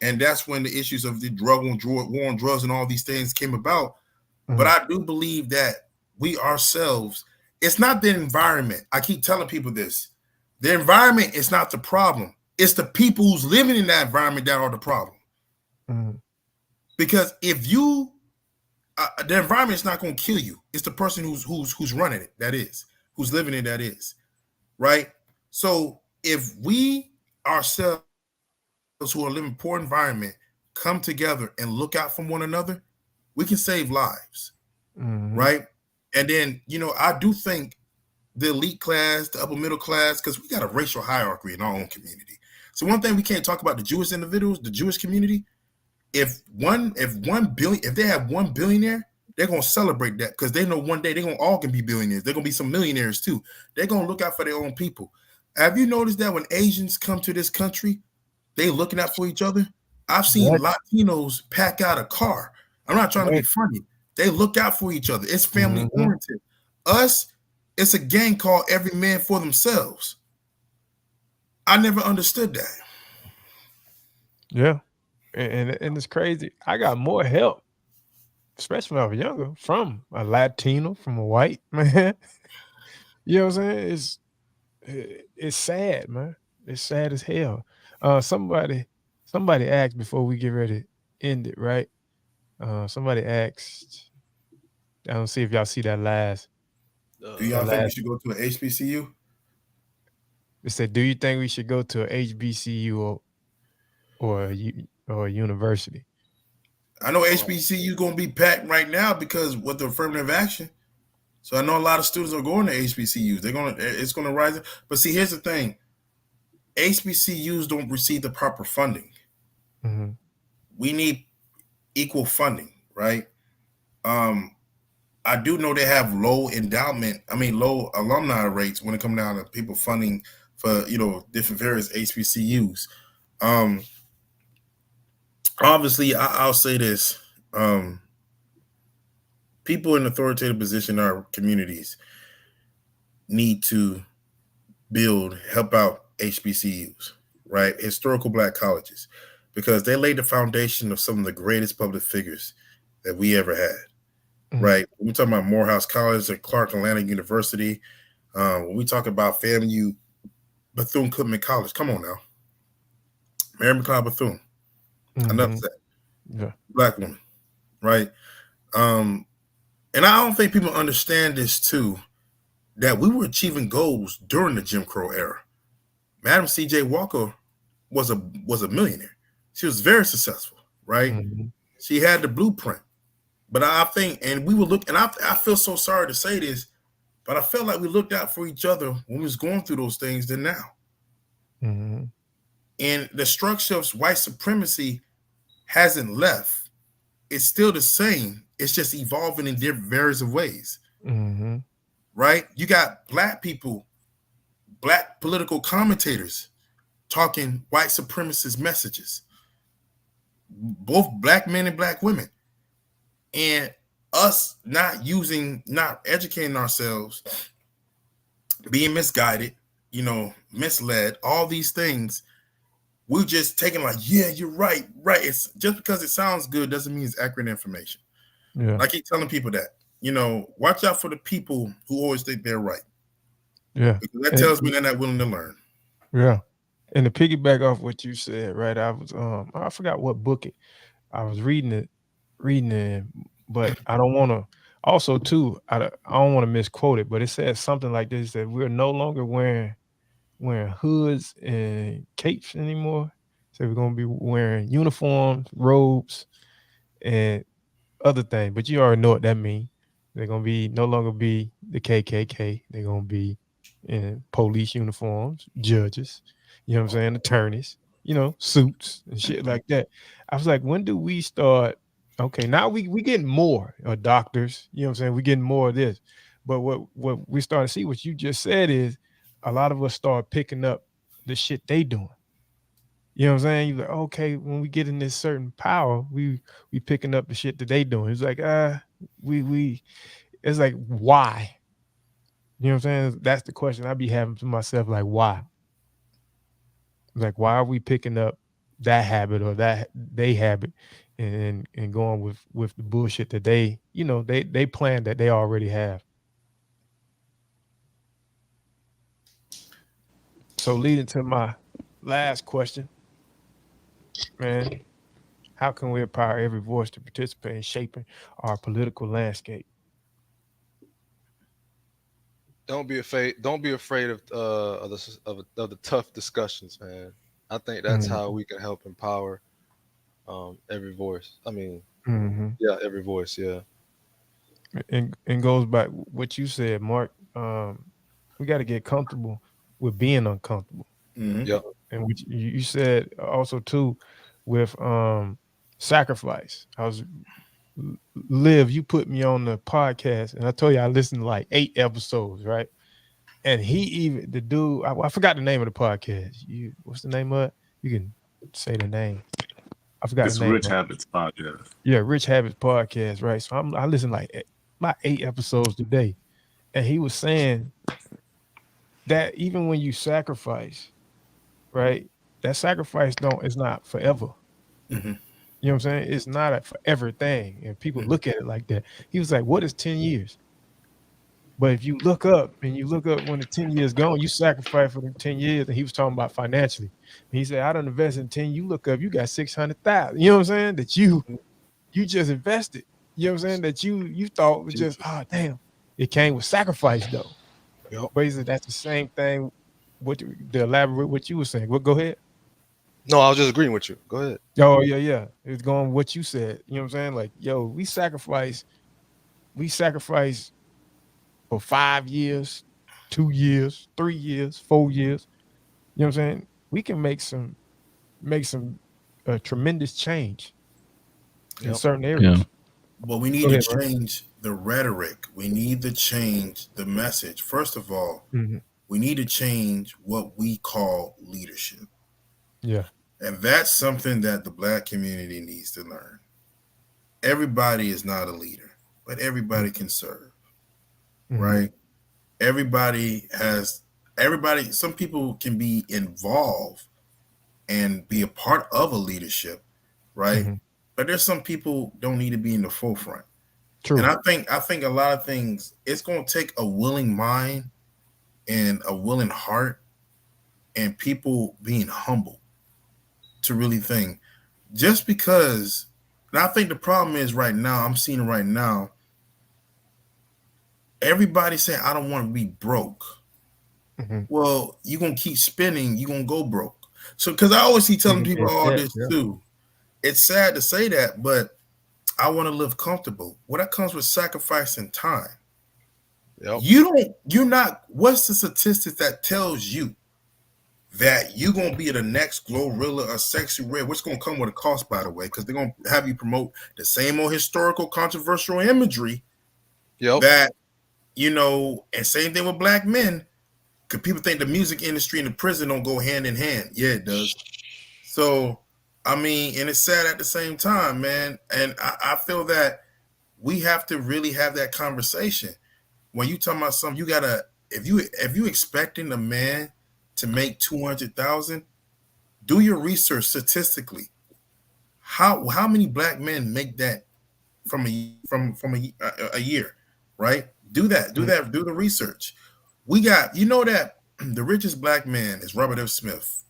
And that's when the issues of the war on drugs and all these things came about. But Mhm. I do believe that we ourselves, it's not the environment. I keep telling people this. The environment is not the problem. It's the people who's living in that environment that are the problem. Mhm. Because if the environment is not going to kill you. It's the person who's running it that is, who's living it that is, right? So if we ourselves who are living in poor environment come together and look out for one another, we can save lives. Mm-hmm. right? And then, I do think the elite class, the upper middle class, because we got a racial hierarchy in our own community. So one thing we can't talk about the Jewish individuals, the Jewish community. If they have 1 billionaire, they're gonna celebrate that because they know one day they're gonna all can be billionaires. They're gonna be some millionaires too. They're gonna look out for their own people. Have you noticed that when Asians come to this country, they looking out for each other? I've seen What? Latinos pack out a car. I'm not trying to be What? funny. They look out for each other. It's family Mm-hmm. oriented. Us, it's a gang called every man for themselves. I never understood that. Yeah. And it's crazy. I got more help, especially when I was younger, from a Latino, from a white man. You know what I'm saying? It's sad, man. It's sad as hell. Somebody asked before we get ready to end it, right? Somebody asked, I don't see if y'all see that last Do that y'all think we last should go to an HBCU? it said, do you think we should go to a HBCU or a university? I know HBCU gonna be packed right now because with the affirmative action. So I know a lot of students are going to HBCUs. It's gonna rise. But see, here's the thing: HBCUs don't receive the proper funding. Mm-hmm. We need equal funding, right? Um, I do know they have low alumni rates when it comes down to people funding for different various HBCUs. Um, Obviously, I'll say this: um, people in authoritative position in our communities need to help out HBCUs, right? Historical Black colleges, because they laid the foundation of some of the greatest public figures that we ever had, Mm-hmm. right? When we talk about Morehouse College or Clark Atlanta University, when we talk about FAMU, Bethune Cookman College, come on now, Mary McLeod Bethune, enough Mm-hmm. of that, Yeah. Black woman, right? Um, and I don't think people understand this too, that we were achieving goals during the Jim Crow era. Madam C.J. Walker was a millionaire. She was very successful, right? Mm-hmm. She had the blueprint. But I think, and we would look, and I feel so sorry to say this, but I felt like we looked out for each other when we was going through those things than now. Mm-hmm. And the structure of white supremacy hasn't left. It's still the same. It's just evolving in different various ways, Mm-hmm. right? You got Black people, Black political commentators talking white supremacist messages, both Black men and Black women. And us not educating ourselves, being misguided, misled, all these things, we're just taking like, yeah, you're right. It's just because it sounds good doesn't mean it's accurate information. Yeah. And I keep telling people that, watch out for the people who always think they're right. Yeah. Because that And, tells me they're not willing to learn. yeah. And to piggyback off what you said, right? I forgot what book I was reading it, but I don't want to. Also, too, I don't want to misquote it, but it says something like this: that we're no longer wearing hoods and capes anymore. So we're gonna be wearing uniforms, robes, and other things. But you already know what that means. They're gonna be no longer be the KKK. They're gonna be in police uniforms, judges. You know what I'm saying? Attorneys. Suits and shit like that. I was like, when do we start? Okay, now we getting more doctors. You know what I'm saying? We getting more of this. But what we start to see, what you just said, is a lot of us start picking up the shit they doing. You know what I'm saying? You're like, okay, when we get in this certain power, we picking up the shit that they doing. It's like, we it's like, why? You know what I'm saying? That's the question I be having to myself, like, why? Like, why are we picking up that habit or that they habit and going with the bullshit that they plan that they already have. So leading to my last question, man, how can we empower every voice to participate in shaping our political landscape? Don't be afraid of the tough discussions, man. I think that's Mm-hmm. how we can help empower every voice. I mean, Mm-hmm. yeah, every voice. Yeah. and goes back what you said, Mark. We got to get comfortable with being uncomfortable. Mm-hmm. Yep. And what you said also too with sacrifice. Liv, you put me on the podcast, and I told you I listened to like 8 episodes, right? And he even the dude, I forgot the name of the podcast. What's the name of it? You can say the name. I forgot the It's name Rich of it. Habits podcast. Yeah, Rich Habits podcast, right? So I listen like about 8 episodes today, and he was saying that even when you sacrifice, right, that sacrifice don't it's not forever. Mm-hmm. You know what I'm saying? It's not a forever thing, and people Mm-hmm. look at it like that. He was like, "What is 10 years?" But if you look up and you look up when the 10 years gone, you sacrifice for the 10 years. And he was talking about financially. And he said, "I don't invest in 10. You look up, you got 600,000. You know what I'm saying? That you just invested. You know what I'm saying? That you thought was just damn. It came with sacrifice though. Yep. But he said that's the same thing. What to elaborate what you were saying? Well, go ahead. No, I was just agreeing with you. Go ahead. Oh yeah. It's going what you said. You know what I'm saying? Like, yo, we sacrifice for 5 years, 2 years, 3 years, 4 years. You know what I'm saying? We can make some tremendous change in Yep. certain Yeah. areas. But we Go need to ahead, bro. change the rhetoric. We need to change the message. First of all, Mhm. we need to change what we call leadership. Yeah. And that's something that the black community needs to learn. Everybody is not a leader, but everybody can serve, Mhm. right? Some people can be involved and be a part of a leadership, right? Mhm. But there's some people don't need to be in the forefront. And True. I think a lot of things, it's going to take a willing mind and a willing heart and people being humble to really think. Just because, and I think the problem is right now, I'm seeing it right now, everybody saying, I don't want to be broke. Mhm. Well, you're going to keep spending, you're going to go broke. So, because I always see You telling can people get all that. this Yeah. too. It's sad to say that, but I want to live comfortable. Well, that comes with sacrificing time. Yep. You're not, what's the statistic that tells you that you're going to be the next Glorilla or Sexy Red, which is going to come with a cost, by the way, because they're going to have you promote the same old historical, controversial imagery Yep. that, and same thing with black men, because people think the music industry and the prison don't go hand in hand. Yeah, it does. So, I mean, and it's sad at the same time, man. And I feel that we have to really have that conversation. When you talking about something, you gotta, if you expecting a man to make 200,000, do your research statistically. How many black men make that from a year, right? Do that. Do Mhm. that. Do the research. We got, that the richest black man is Robert F. Smith,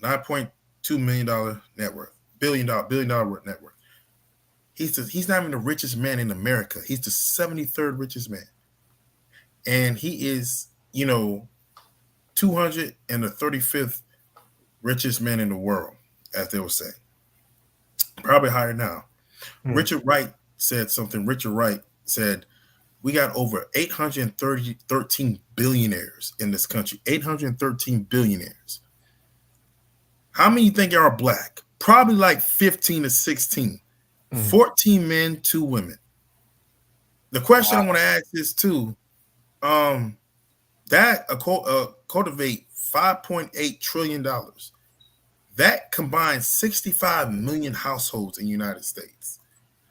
$9.2 million net worth, billion dollar net worth. He's not even the richest man in America. He's the 73rd richest man, and he is 235th richest man in the world, as they would say. Probably higher now. Mhm. Richard Wright said something. Richard Wright said, we got over 813 billionaires in this country. 813 billionaires. How many you think are black? Probably like 15 to 16. Mhm. 14 men, 2 women. The question I want to ask is too, that cultivate $5.8 trillion. That combines 65 million households in the United States.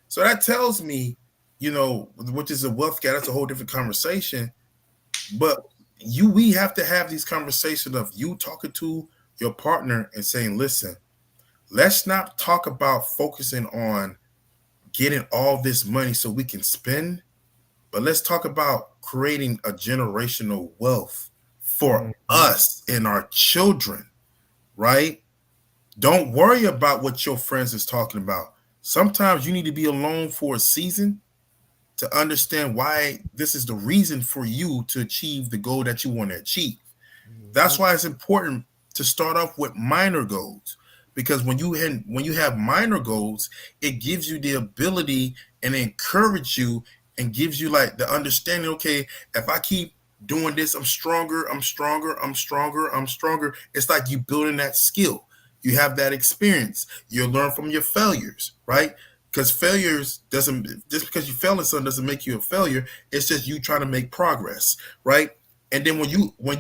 So that tells me, which is a wealth gap, that's a whole different conversation. But we have to have these conversations of you talking to your partner and saying, listen, let's not talk about focusing on getting all this money so we can spend, but let's talk about creating a generational wealth for Mhm. us and our children, right? Don't worry about what your friends is talking about. Sometimes you need to be alone for a season to understand why this is the reason for you to achieve the goal that you want to achieve. That's why it's important to start off with minor goals, because when you have minor goals, it gives you the ability and encourage you and gives you like the understanding, okay, if I keep doing this, I'm stronger, I'm stronger, I'm stronger, I'm stronger. It's like you building that skill. You have that experience. You learn from your failures, right? Because failures doesn't, just because you fail in something doesn't make you a failure. It's just you trying to make progress, right? And then when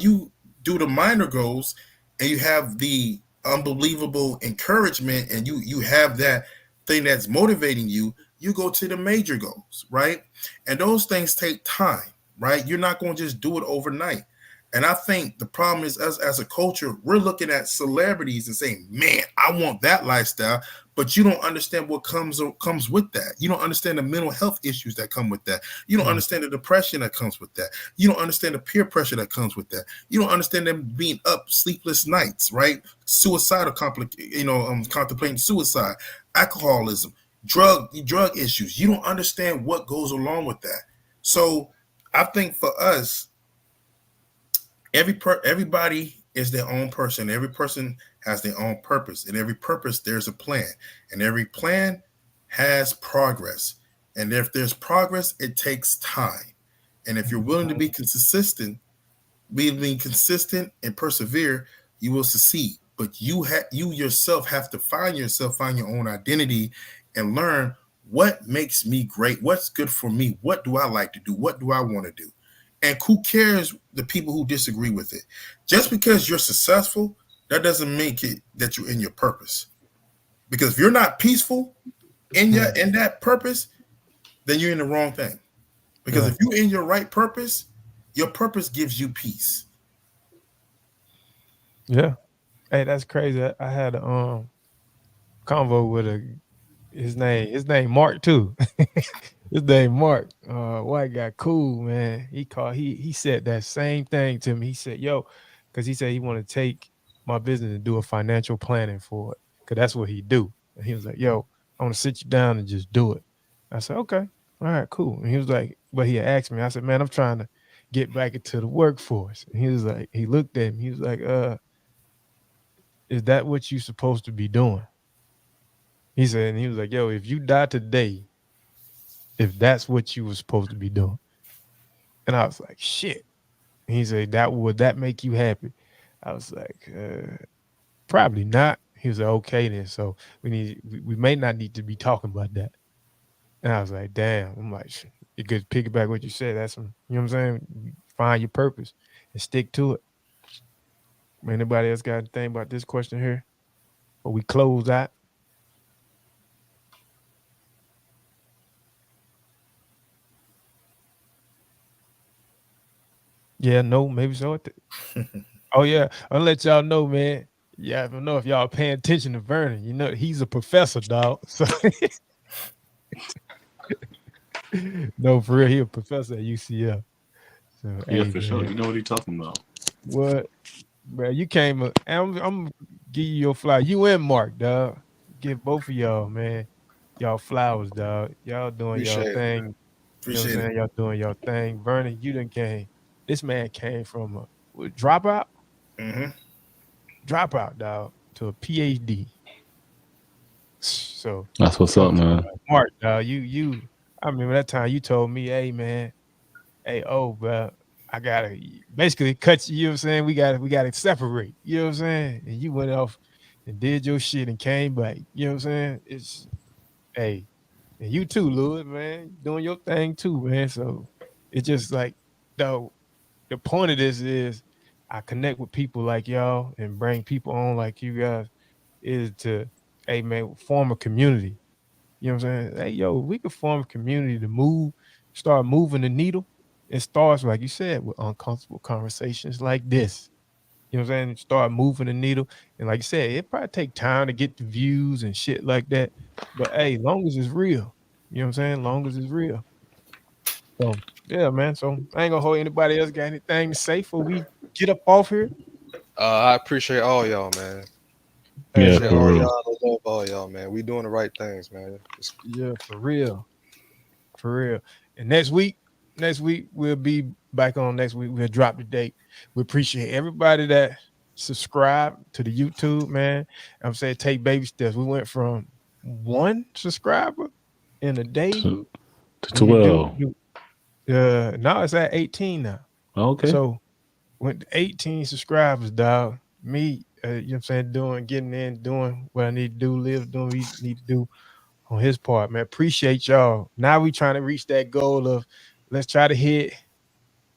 you do the minor goals and you have the unbelievable encouragement and you have that thing that's motivating you, you go to the major goals, right? And those things take time, right? You're not going to just do it overnight. And I think the problem is us as a culture, we're looking at celebrities and saying, man, I want that lifestyle. But you don't understand what comes with that. You don't understand the mental health issues that come with that. You don't understand the depression that comes with that. You don't understand the peer pressure that comes with that. You don't understand them being up sleepless nights, right? Suicidal contemplating suicide, alcoholism, drug issues. You don't understand what goes along with that. So I think for us, everybody is their own person. Every person has their own purpose. And every purpose, there's a plan. And every plan has progress. And if there's progress, it takes time. And if you're willing to be consistent, being consistent and persevere, you will succeed. But you yourself have to find yourself, find your own identity, and learn what makes me great, what's good for me, what do I like to do, what do I want to do. And who cares the people who disagree with it? Just because you're successful, that doesn't make it that you're in your purpose. Because if you're not peaceful in that purpose, then you're in the wrong thing. Because if you're in your right purpose, your purpose gives you peace. Yeah. Hey, that's crazy. I had a convo with his name Mark too. His name Mark. White guy, cool, man. He said that same thing to me. He said, yo, because he said he want to take my business and do a financial planning for it. Cause that's what he do. And he was like, yo, I want to sit you down and just do it. I said, okay. All right, cool. And he was like, but he asked me, I said, man, I'm trying to get back into the workforce. And he was like, he looked at me, he was like, is that what you supposed to be doing? He said, and he was like, yo, if you die today, if that's what you were supposed to be doing. And I was like, shit. And he said, would that make you happy? I was like, probably not. He was like, okay then. So we may not need to be talking about that. And I was like, damn. I'm like, you could piggyback what you said. That's some, you know what I'm saying? Find your purpose and stick to it. Anybody else got anything about this question here? Or we close out? Yeah, no, maybe so. Oh yeah, I'll let y'all know, man. Yeah, I don't know if y'all paying attention to Vernon. You know, he's a professor, dog. So no, for real, he a professor at UCF. So Yeah, hey, for man, sure. You know what he's talking about. what, bro? You came. I'm gonna give you your flower. You and Mark, dog. Give both of y'all, man, y'all flowers, dog. Y'all doing y'all Appreciate it. thing. You know what I'm Appreciate it. saying? Y'all doing y'all thing. Vernon, you done came. This man came from a dropout, Mm-hmm. dog, to a PhD. So That's what's up, I'm talking man. about Mark, dog. I remember that time you told me, hey man, hey, oh, bro, I gotta basically cut you, you know what I'm saying? We gotta separate, you know what I'm saying? And you went off and did your shit and came back, you know what I'm saying? It's hey, and you too, Louis, man, doing your thing too, man. So it's just like the point of this is I connect with people like y'all and bring people on like you guys is to, hey man, form a community. You know what I'm saying? Hey, yo, we could form a community to start moving the needle. It starts, like you said, with uncomfortable conversations like this. You know what I'm saying? Start moving the needle. And like you said, it probably take time to get the views and shit like that. But hey, long as it's real. You know what I'm saying? Long as it's real. So yeah, man. So I ain't gonna hold anybody else got anything to say before we get up off here. I appreciate all y'all, man. Hey Yeah, Appreciate for man. all real. y'all. I love all y'all, man. We doing the right things, man. Yeah, for real. For real. And next week we'll be back on next week. We'll drop the date. We appreciate everybody that subscribe to the YouTube, man. I'm saying take baby steps. We went from one subscriber in a day. To When you do 12. Now it's at 18 now. Okay. So with 18 subscribers, dog, me, you know what I'm saying, getting in, doing what I need to do, doing what we need to do on his part, man. Appreciate y'all. Now we trying to reach that goal of let's try to hit.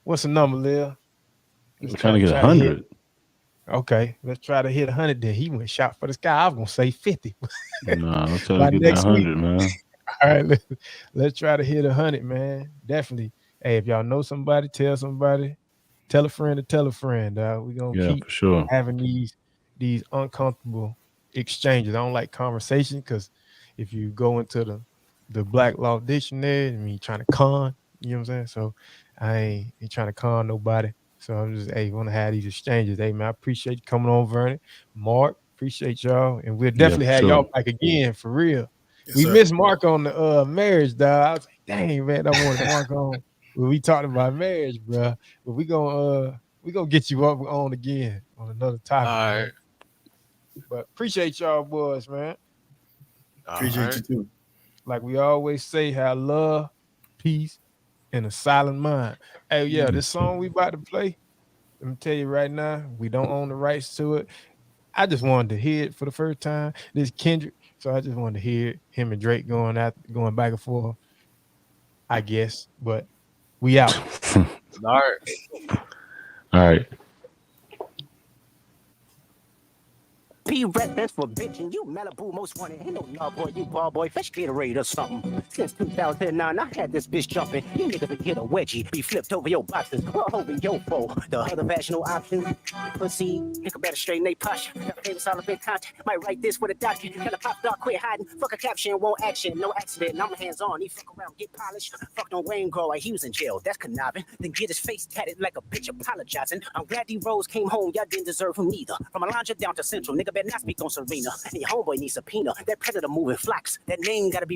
What's the number, Lil? We're trying to get 100. Okay, let's try to hit 100. Then he went shot for the sky. I was gonna say 50. Nah, let's try By to get next that week. 100, man. All right, let's try to hit 100, man. Definitely. Hey, if y'all know somebody, tell somebody. Tell a friend to tell a friend. We're gonna keep for sure. having these uncomfortable exchanges. I don't like conversation because if you go into the Black Law Dictionary, I mean, trying to con, you know what I'm saying? So I ain't trying to con nobody. So I'm just, want to have these exchanges. Hey, man, I appreciate you coming on, Vernon. Mark, appreciate y'all. And we'll definitely have y'all back again, for real. Yes, we sir. missed Mark on the marriage, dog. I was like, dang, man, I wanted Mark on when we talked about marriage, bro. But we gonna get you up on again on another topic. All right. Man. But appreciate y'all boys, man. Appreciate you too. Like we always say, have love, peace, and a silent mind. Hey, yeah, this song we about to play, let me tell you right now, we don't own the rights to it. I just wanted to hear it for the first time. This Kendrick, so I just wanted to hear him and Drake going back and forth, I guess. But we out. All right. P-Rap, that's for bitching. You Malibu most wanted. Ain't no love boy, you ball boy. Fetch Gatorade or something. Since 2009, I had this bitch jumping. You niggas would get a wedgie. Be flipped over your boxes. Well, hoping yo foe. The other vaginal option. Pussy. Nigga better straighten they posture. Got famous all up in content. Might write this with a doctor. Gotta pop dog, quit hiding. Fuck a caption, won't action. No accident. I'm hands on. He fuck around, get polished. Fuck no Wayne grow like he was in jail. That's conniving. Then get his face tatted like a bitch apologizing. I'm glad D-Rose came home. Y'all didn't deserve him neither. From Alondra down to Central. Nigga better not speak on Serena. And your homeboy needs subpoena. That predator moving flocks. That name gotta be